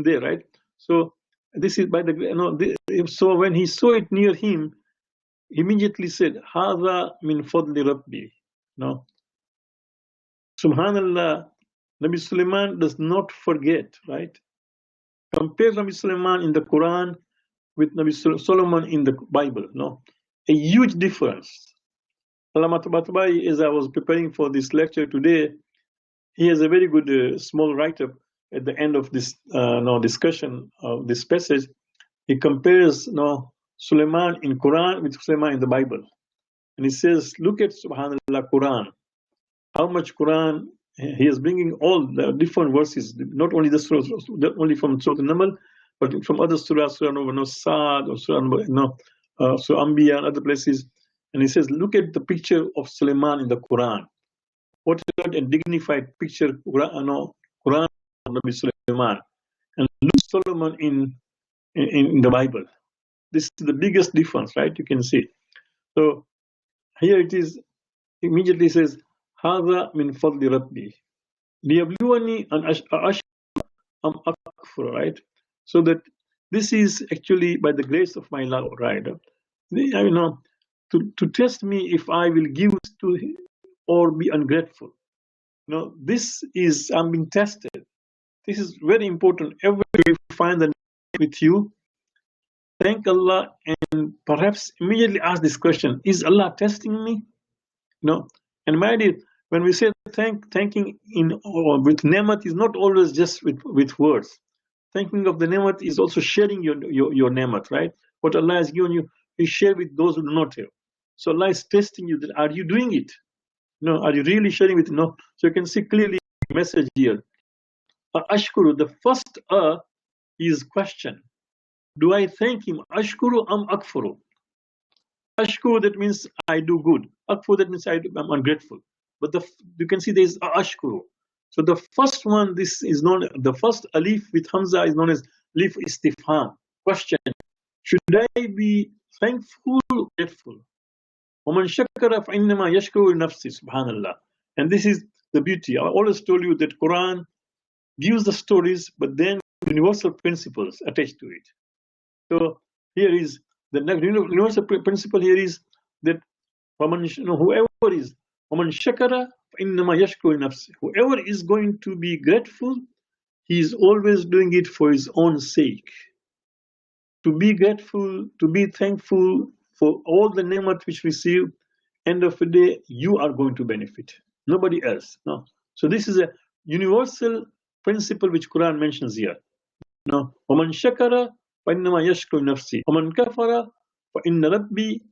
there, right? So this is by the so when he saw it near him, he immediately said, "Hadha min fadli Rabbi." Subhanallah, Nabi Sulaiman does not forget, right? Compare Nabi Sulaiman in the Quran with Nabi Solomon in the Bible. A huge difference. Allama Tabatabai, as I was preparing for this lecture today, he has a very good small write-up at the end of this discussion of this passage. He compares Sulaiman in Quran with Sulaiman in the Bible. And he says, look at Subhanallah Quran. How much Quran, he is bringing all the different verses, not only the surahs, not only from Surah An-Naml, but from other surahs, Surah Sa'ad, or Surah Anbiya and other places. And he says, look at the picture of Sulaiman in the Quran. What a dignified picture Quran of Nabi Sulaiman, and look Solomon in the Bible. This is the biggest difference, right? You can see. So here it is. Immediately says, "Hadha min fadli Rabbi, liyabluwani an ashkura am akfur." Right. So that this is actually by the grace of my Lord, right? To test me if I will give to him or be ungrateful. This is, I'm being tested. This is very important. Every time you find the with you, thank Allah and perhaps immediately ask this question: is Allah testing me? And my dear, when we say thanking with ni'mat is not always just with words. Thanking of the ni'mat is also sharing your ni'mat, right? What Allah has given you, you share with those who do not have. So Allah is testing you. That are you doing it? Are you really sharing with? So you can see clearly the message here. Ashkuru, the first is question. Do I thank him? Ashkuru am akfuru. Ashkuru, that means I do good. Akfuru, that means I'm ungrateful. But you can see there is ashkuru. So the first one, this is known, the first alif with Hamza is known as alif istifham, question. Should I be thankful or grateful? وَمَنْ شَكَّرَ فَإِنَّمَا يَشْكُرُ لِنَفْسِهِ. Subhanallah. And this is the beauty. I always told you that Quran gives the stories, but then universal principles attached to it. So here is the universal principle. Here is that whoever is وَمَنْ شَكَرَ فَإِنَّمَا يَشْكُرُ لِنَفْسِهِ. Whoever is going to be grateful, he is always doing it for his own sake. To be grateful, to be thankful for all the ni'mat which we receive, end of the day, you are going to benefit. Nobody else. So this is a universal principle which Quran mentions here. وَمَنْ شَكَرَ فَإِنَّمَا يَشْكُرُ نَفْسِهِ وَمَنْ كَفَرَ فَإِنَّ رَبِّي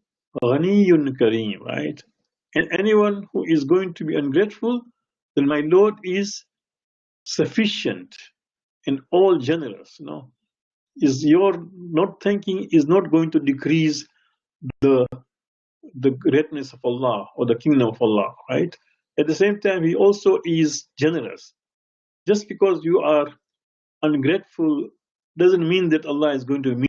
غَنِيٌّ كَرِيمٌ. Right? And anyone who is going to be ungrateful, then my Lord is sufficient and all generous. Is your not thanking is not going to decrease the greatness of Allah or the kingdom of Allah, right? At the same time, He also is generous. Just because you are ungrateful doesn't mean that Allah is going to meet.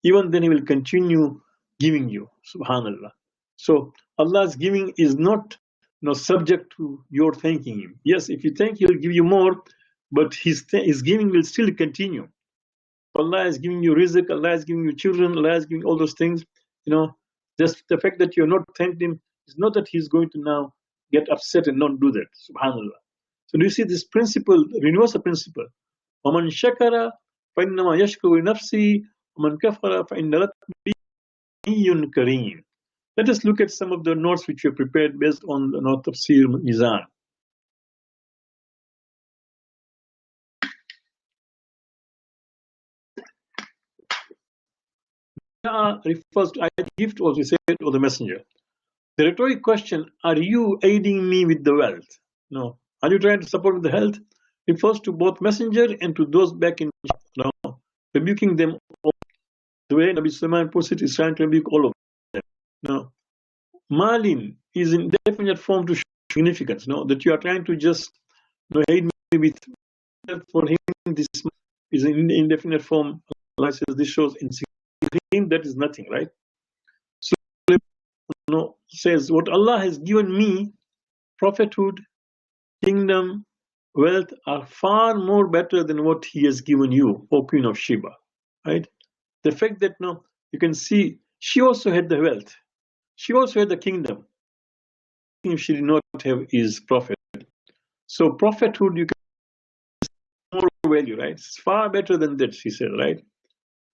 Even then, He will continue giving you. Subhanallah. So Allah's giving is not subject to your thanking Him. Yes, if you thank, He'll give you more, but His giving will still continue. Allah is giving you rizq, Allah is giving you children, Allah is giving all those things. Just the fact that you're not thanked Him is not that He's going to now get upset and not do that. Subhanallah. So do you see this principle, universal principle? وَمَنْ شَكَرَ فَإِنَّمَا يَشْكُرُ لِنَفْسِهِ وَمَنْ كَفَرَ فَإِنَّ رَبِّي غَنِيٌّ كَرِيمٌ. Let us look at some of the notes which we have prepared based on the note of Tafsir Mizan. Refers to either gift or, we said, or the messenger. The rhetoric question, are you aiding me with the wealth? No. Are you trying to support with the health? Refers to both messenger and to those back in rebuking them all. The way Nabi Sulaiman puts it is trying to rebuke all of them. No. Malin is in definite form to show significance. That you are trying to just aid me with. For him, this is in indefinite form. Allah says this shows insignificance. That is nothing, right? So says what Allah has given me, prophethood, kingdom, wealth, are far more better than what He has given you, O Queen of Sheba, right? The fact that you can see she also had the wealth, she also had the kingdom. If she did not have is prophet. So prophethood, you can more value, right? It's far better than that, she said, right?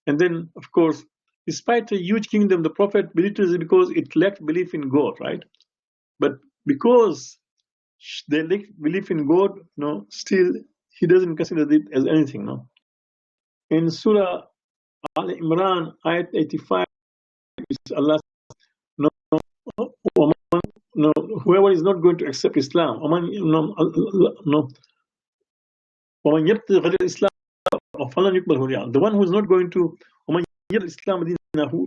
And then, of course, despite a huge kingdom, the prophet belittles it because it lacked belief in God, right? But because they lack belief in God, still he doesn't consider it as anything. In Surah Al Imran, ayat 85, Allah says, whoever is not going to accept Islam, the one who is not going to,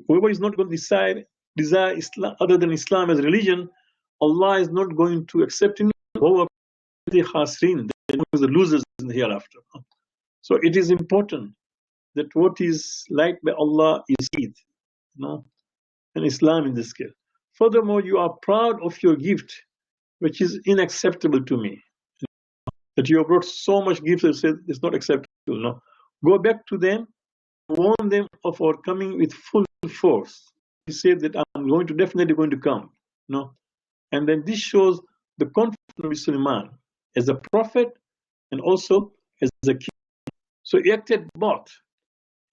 whoever is not going to desire Islam other than Islam as religion, Allah is not going to accept him. They are the losers in the hereafter. So it is important that what is liked by Allah is Eid, and Islam in this case. Furthermore, you are proud of your gift, which is unacceptable to me. That you have brought so much gifts that said it's not acceptable. No. Go back to them, warn them of our coming with full force. He said that I'm definitely going to come. And then this shows the confidence of Sulaiman as a prophet and also as a king. So he acted both.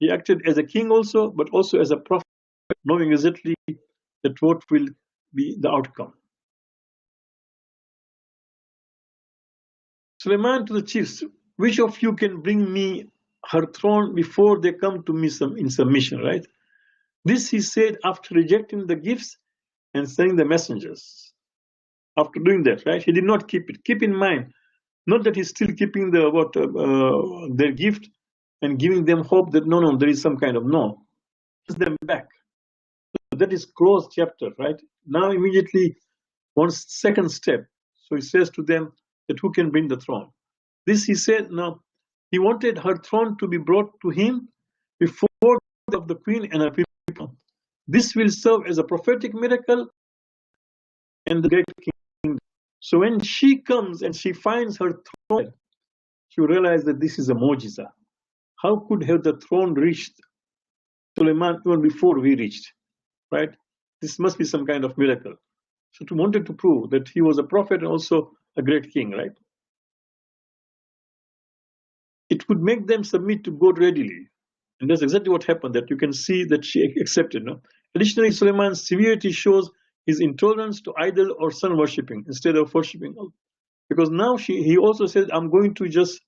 He acted as a king also, but also as a prophet, knowing exactly that what will be the outcome. Sulaiman to the chiefs, which of you can bring me her throne before they come to me in submission, right? This he said after rejecting the gifts and sending the messengers. After doing that, right? He did not keep it. Keep in mind, not that he's still keeping their gift and giving them hope that no, there is some kind of no. Push them back. So that is closed chapter, right? Now immediately, one second step. So he says to them that who can bring the throne. This he said, he wanted her throne to be brought to him before of the queen and her people. This will serve as a prophetic miracle and the great king. So when she comes and she finds her throne, she will realize that this is a mu'jiza. How could have the throne reached Suleiman even before we reached, right? This must be some kind of miracle. So he wanted to prove that he was a prophet and also a great king, right? It would make them submit to God readily. And that's exactly what happened, that you can see that she accepted. Additionally, Suleiman's severity shows his intolerance to idol or sun worshipping instead of worshipping Allah. Because now he also said, I'm going to just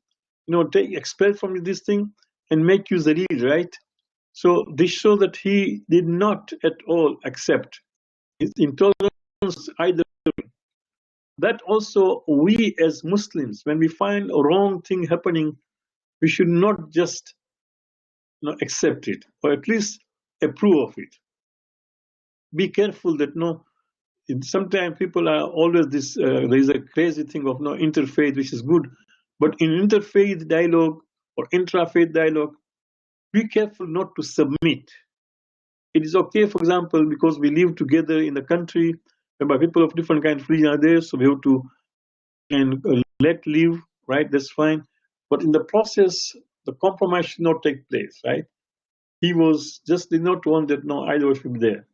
expel from you this thing and make you zalil, right? So this shows that he did not at all accept his intolerance either. That also we as Muslims, when we find a wrong thing happening, we should not just accept it, or at least approve of it. Be careful that sometimes people are always this, there is a crazy thing of interfaith, which is good, but in interfaith dialogue or intra-faith dialogue, be careful not to submit. It is okay, for example, because we live together in the country, whereby people of different kinds of religion are there, so we have to let live, right? That's fine. But in the process, the compromise should not take place, right? He was just did not want that idol worship there.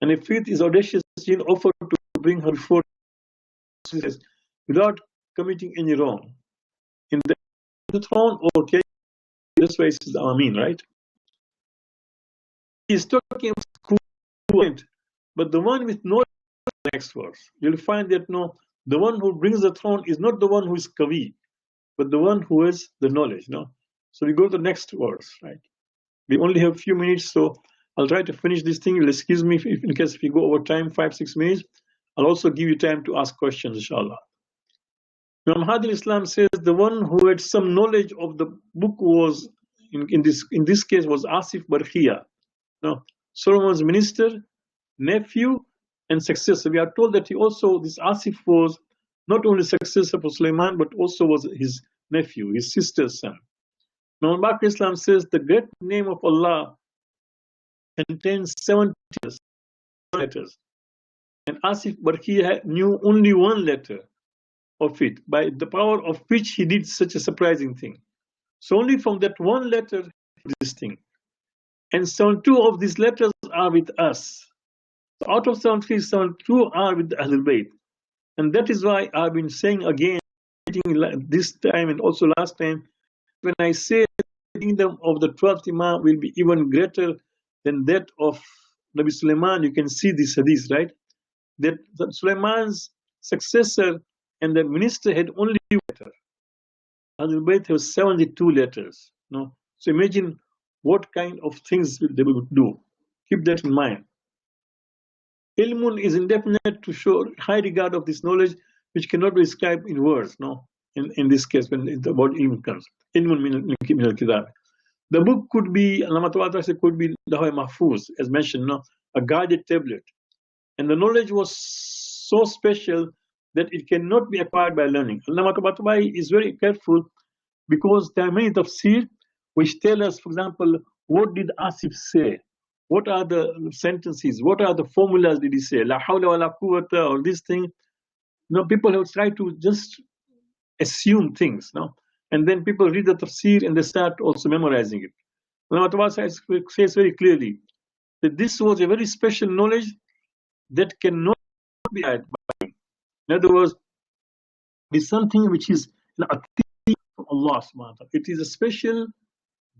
And if it is audacious, he offered to bring her before without committing any wrong. In the throne, or this way is Amin, right? He's talking about school, but the one with no next verse, you'll find that the one who brings the throne is not the one who is Kavi, but the one who has the knowledge. So we go to the next verse, right? We only have a few minutes, so I'll try to finish this thing. You'll excuse me if in case if you go over time, 5-6 minutes. I'll also give you time to ask questions, inshallah. Imam Hadi Islam says the one who had some knowledge of the book was, in this case, was Asif Barkhia, Solomon's minister, nephew, and successor. We are told that this Asif was not only successor for Sulaiman, but also was his nephew, his sister's son. Imam Bakr Islam says the great name of Allah contains 70 letters, and Asif Barkhia knew only one letter of it, by the power of which he did such a surprising thing. So only from that one letter, this thing. And 72 of these letters are with us. So out of 73, 72 are with the Ahlul Bayt. And that is why I've been saying again, this time and also last time, when I say the kingdom of the 12th Imam will be even greater than that of Nabi Sulaiman, you can see this hadith, right? That Sulaiman's successor and the minister had only one letter. Ahlul Bayt have 72 letters. So imagine what kind of things they would do. Keep that in mind. Ilmun is indefinite to show high regard of this knowledge, which cannot be described in words. In this case, when the word ilm comes, ilmun min al-kitab. The book could be, could be Lawh Mahfuz, as mentioned, a guided tablet. And the knowledge was so special that it cannot be acquired by learning. Allama Tabatabai is very careful because there are many tafsir which tell us, for example, what did Asif say? What are the sentences? What are the formulas did he say? La hawla wa la quwwata, or this thing. People have tried to just assume things, and then people read the tafsir and they start also memorizing it. Allama Tabatabai says very clearly that this was a very special knowledge that cannot be acquired by him. In other words, it is something which is a gift from Allah subhanahu wa ta'ala. It is a special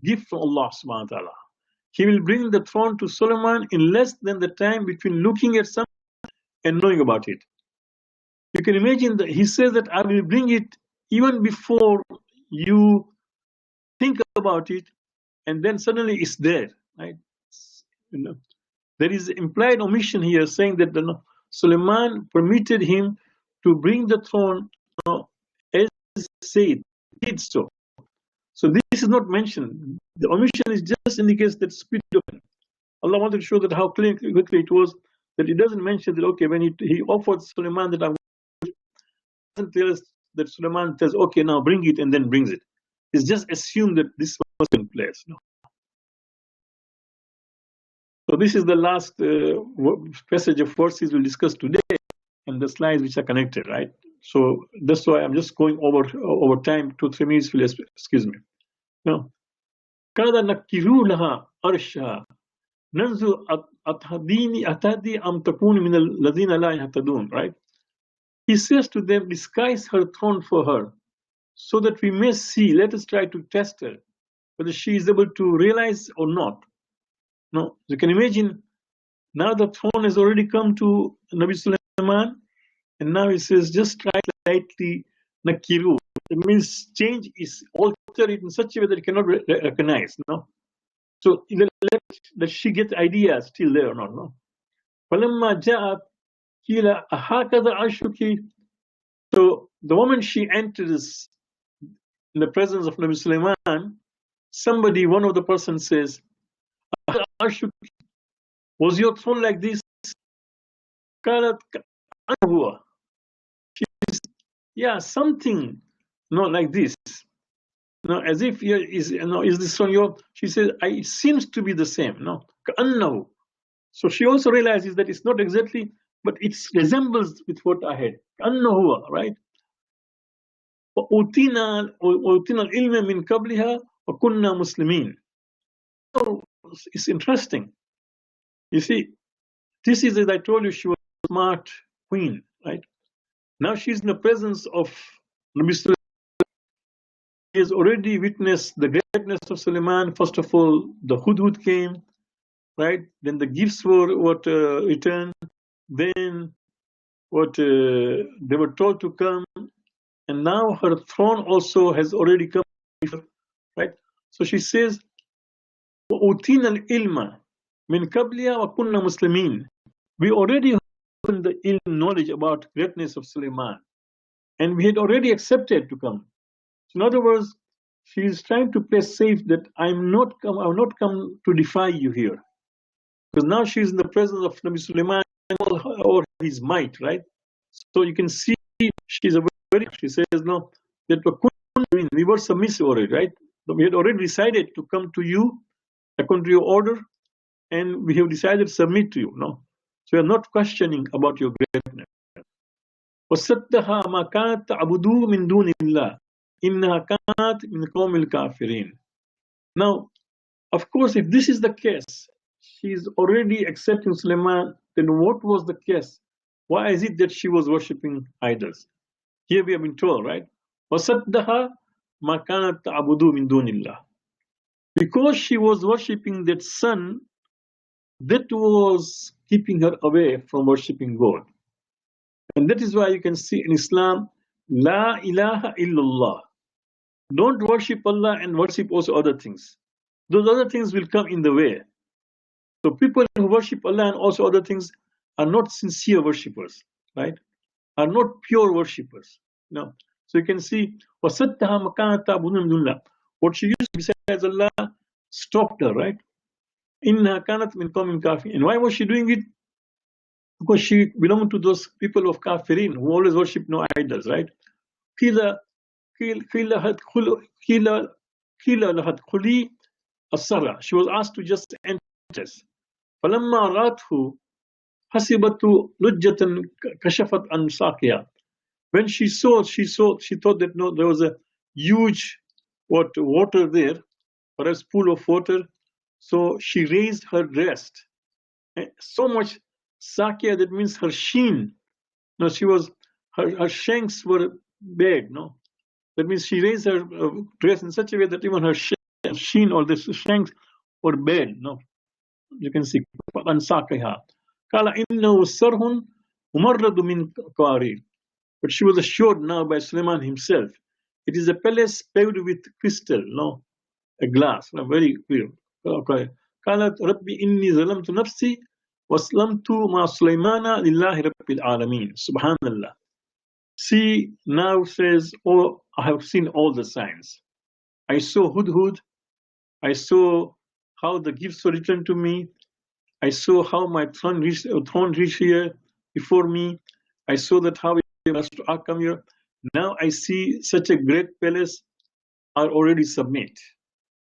gift from Allah subhanahu wa ta'ala. He will bring the throne to Solomon in less than the time between looking at something and knowing about it. You can imagine that he says that I will bring it even before you think about it, and then suddenly it's there, right? There is implied omission here saying that Solomon permitted him to bring the throne as said, did so. So this is not mentioned. The omission is just indicates that speed of it. Allah wanted to show that how quickly it was, that it doesn't mention that, okay, when he offered Sulaiman that it doesn't tell us that Sulaiman says, okay, now bring it, and then brings it. It's just assumed that this was in place. So this is the last passage of verses we'll discuss today, and the slides which are connected, right? So that's why I'm just going over time, 2-3 minutes, excuse me. Kada nakiru laha arsha nanzu atadi am takun min alladhina la yahtadun, right? He says to them, disguise her throne for her, so that we may see, let us try to test her, whether she is able to realize or not. You can imagine, now the throne has already come to Nabi Sulaiman, and now he says, just try slightly nakiru. It means change is alter it in such a way that it cannot recognize. So let she get ideas still there or not. Falamma ja'at Kila ahakada arshuki. So the moment she enters in the presence of Nabi Sulaiman, somebody, one of the persons says, Arshuki, was your throne like this? Kalat huwa. Yeah, something not like this. No, as if is this on your? She says, it seems to be the same. No, كأنه. So she also realizes that it's not exactly, but it resembles with what I had. كأنه هو, right? وأوتينا العلم من قبلها وكنا مسلمين. So it's interesting. You see, this is, as I told you, she was a smart queen, right? Now she's in the presence of Nabi Sulaiman. He has already witnessed the greatness of Suleiman. First of all, the Hudhud came, right? Then the gifts were returned. Then they were told to come, and now her throne also has already come, right? So she says, "Utina al-ilma min qabliya wa kunna muslimin." We already heard the knowledge about greatness of Suleiman, and we had already accepted to come. So in other words, she is trying to play safe that I will not come to defy you here. Because now she is in the presence of Nabi Sulaiman or his might, right? So you can see she's a she says, no, that we were submissive already, right? We had already decided to come to you according to your order, and we have decided to submit to you, no? So we are not questioning about your greatness. وَصَدَّهَا مَا كَانَتْ تَعْبُدُوا مِن دُونِ اللَّهِ إِنَّهَا كَانَتْ مِنْ قَوْمِ الْكَافِرِينَ. Now, of course, if this is the case, she is already accepting Suleiman, then what was the case? Why is it that she was worshipping idols? Here we have been told, right? وَصَدَّهَا مَا كَانَتْ تَعْبُدُوا مِن دُونِ اللَّهِ. Because she was worshipping that sun, that was keeping her away from worshipping God. And that is why you can see in Islam, La ilaha illallah. Don't worship Allah and worship also other things. Those other things will come in the way. So people who worship Allah and also other things are not sincere worshippers, right? Are not pure worshippers. No. So you can see, what she used to be besides Allah stopped her, right? Inna kanat min qawmin kafirin. And why was she doing it? Because she belonged to those people of kafirin who always worship no idols, right? Qila lahat khuli as-sara. She was asked to just enter. فَلَمَّا رَأَتْهُ حَسِبَتْهُ لُجَّةً كَشَفَتْ عَنْ سَاقِهَا. When she thought that no, there was a huge water there, perhaps pool of water. So she raised her breast. So much sakia, that means her sheen. No, her shanks were bad. No, that means she raised her dress in such a way that even her sheen or the shanks were bad. No, you can see an sakiha. Kala innahu sarhun umarradu min qari. But she was assured now by Suleiman himself. It is a palace paved with crystal, no, a glass, no, very clear. قالت ربي إني ظلمت نفسي وأسلمت مع سليمان لله رب العالمين. Subhanallah. She now says, oh, I have seen all the signs. I saw Hudhud. I saw how the gifts were returned to me. I saw how my throne reached here before me. I saw that how it was to come here. Now I see such a great palace. I already submit.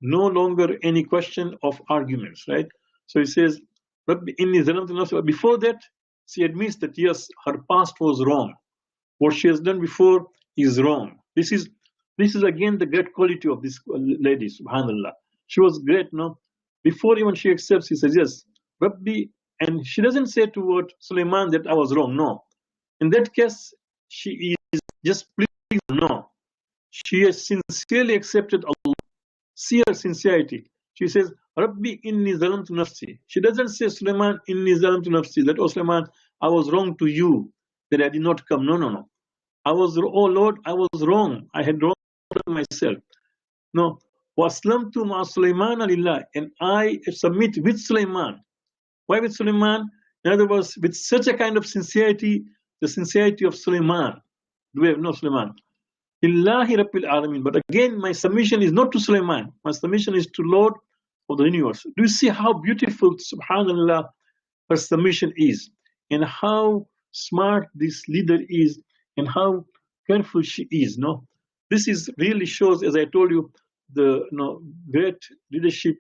No longer any question of arguments, right? So he says, before that, she admits that yes, her past was wrong. What she has done before is wrong. This is again the great quality of this lady, subhanallah. She was great, no? Before even she accepts, she says, yes, Rabbi, and she doesn't say to Suleiman that I was wrong, no. In that case, she is just pleased, no. She has sincerely accepted Allah. See her sincerity. She says, Rabbi inni zalamtu nafsi. She doesn't say, Suleiman inni zalamtu nafsi, that, oh Suleiman, I was wrong to you, that I did not come. No, no, no. Oh Lord, I was wrong. I had wronged myself. No. Waslamtu ma Suleiman lillah. And I submit with Suleiman. Why with Suleiman? In other words, with such a kind of sincerity, the sincerity of Sulaiman. Do we have no Sulaiman? Lillahi Rabbil Alameen. But again, my submission is not to Sulaiman. My submission is to Lord of the universe. Do you see how beautiful, subhanallah, her submission is, and how smart this leader is, and how careful she is? No, this is really shows, as I told you, the great leadership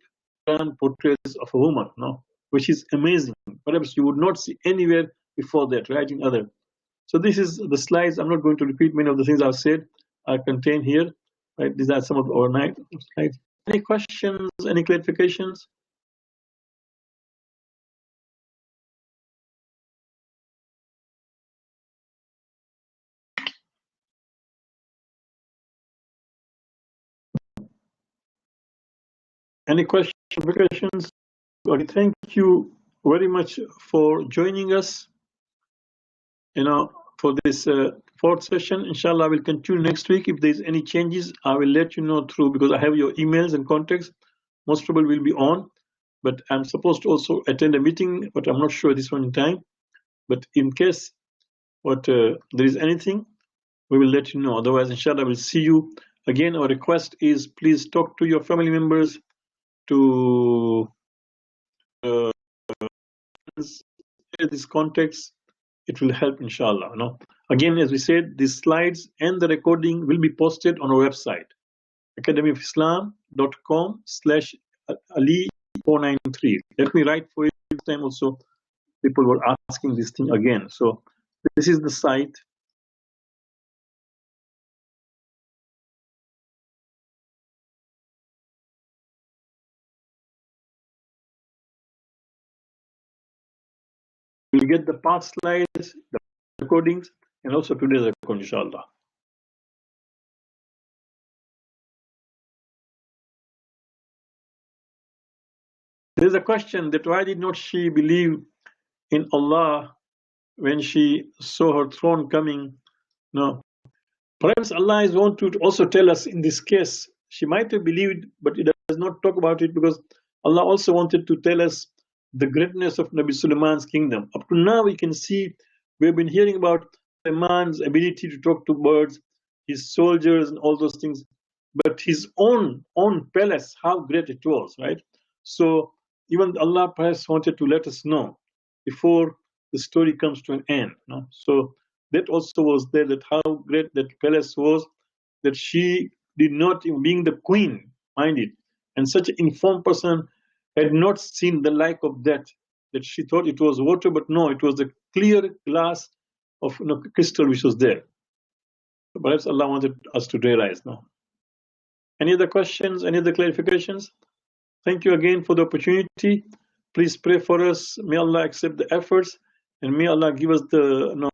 Quran portrays of a woman, no, which is amazing. Perhaps you would not see anywhere before that, right? In other. So this is the slides. I'm not going to repeat many of the things I've said are contained here. Right? These are some of the overnight slides. Any questions? Any clarifications? Any questions? Clarifications? Okay, thank you very much for joining us. For this fourth session. Inshallah, I will continue next week. If there's any changes, I will let you know through, because I have your emails and contacts. Most probably will be on, but I'm supposed to also attend a meeting, but I'm not sure this one in time. But in case there is anything, we will let you know. Otherwise, inshallah, we'll see you again. Our request is please talk to your family members, to this context. It will help, inshallah. No? Again, as we said, these slides and the recording will be posted on our website, academyofislam.com/Ali493. Let me write for you this time also. People were asking this thing again. So this is the site. You'll get the past slides, the recordings, and also today's record, inshallah. There's a question that why did not she believe in Allah when she saw her throne coming? No. Perhaps Allah is want to also tell us in this case, she might have believed, but it does not talk about it, because Allah also wanted to tell us the greatness of Nabi Sulaiman's kingdom. Up to now, we can see, we've been hearing about Sulaiman's ability to talk to birds, his soldiers, and all those things, but his own palace, how great it was, right? So even Allah perhaps wanted to let us know before the story comes to an end. No? So that also was there, that how great that palace was, that she did not, being the queen, mind it, and such an informed person, had not seen the like of that she thought it was water, but no, it was a clear glass of crystal which was there. So perhaps Allah wanted us to realize. No. Any other questions? Any other clarifications? Thank you again for the opportunity. Please pray for us. May Allah accept the efforts, and may Allah give us the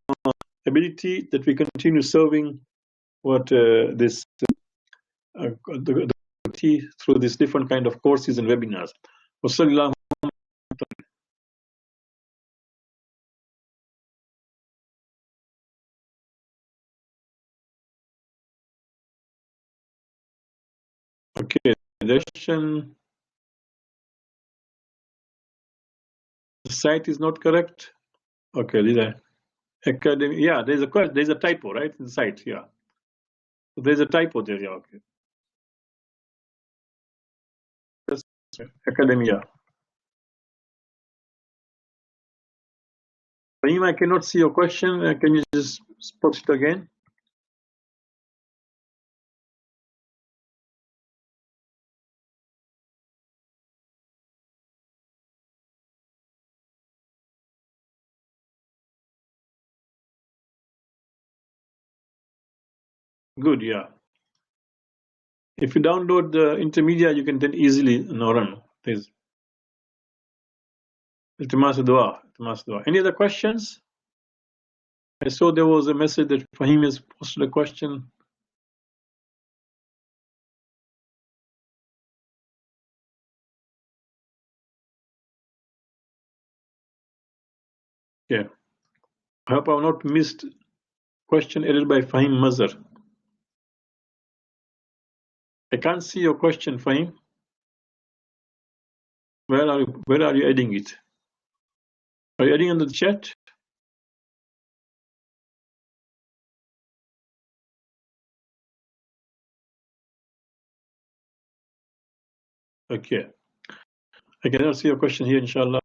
ability that we continue serving this through these different kind of courses and webinars. Okay, the site is not correct. Okay, these are academy. Yeah, there's a typo, right, in the site. Yeah, so there's a typo there. Yeah, okay. That's academia. Fahim, I cannot see your question. Can you just put it again? Good, yeah. If you download the intermediate, you can then easily run. There's Iltimas dua. Any other questions? I saw there was a message that Fahim has posted a question. Yeah. I hope I've not missed question added by Fahim Mazhar. I can't see your question, Fahim. Where are you adding it? Are you adding into the chat? Okay. I cannot see your question here, inshallah.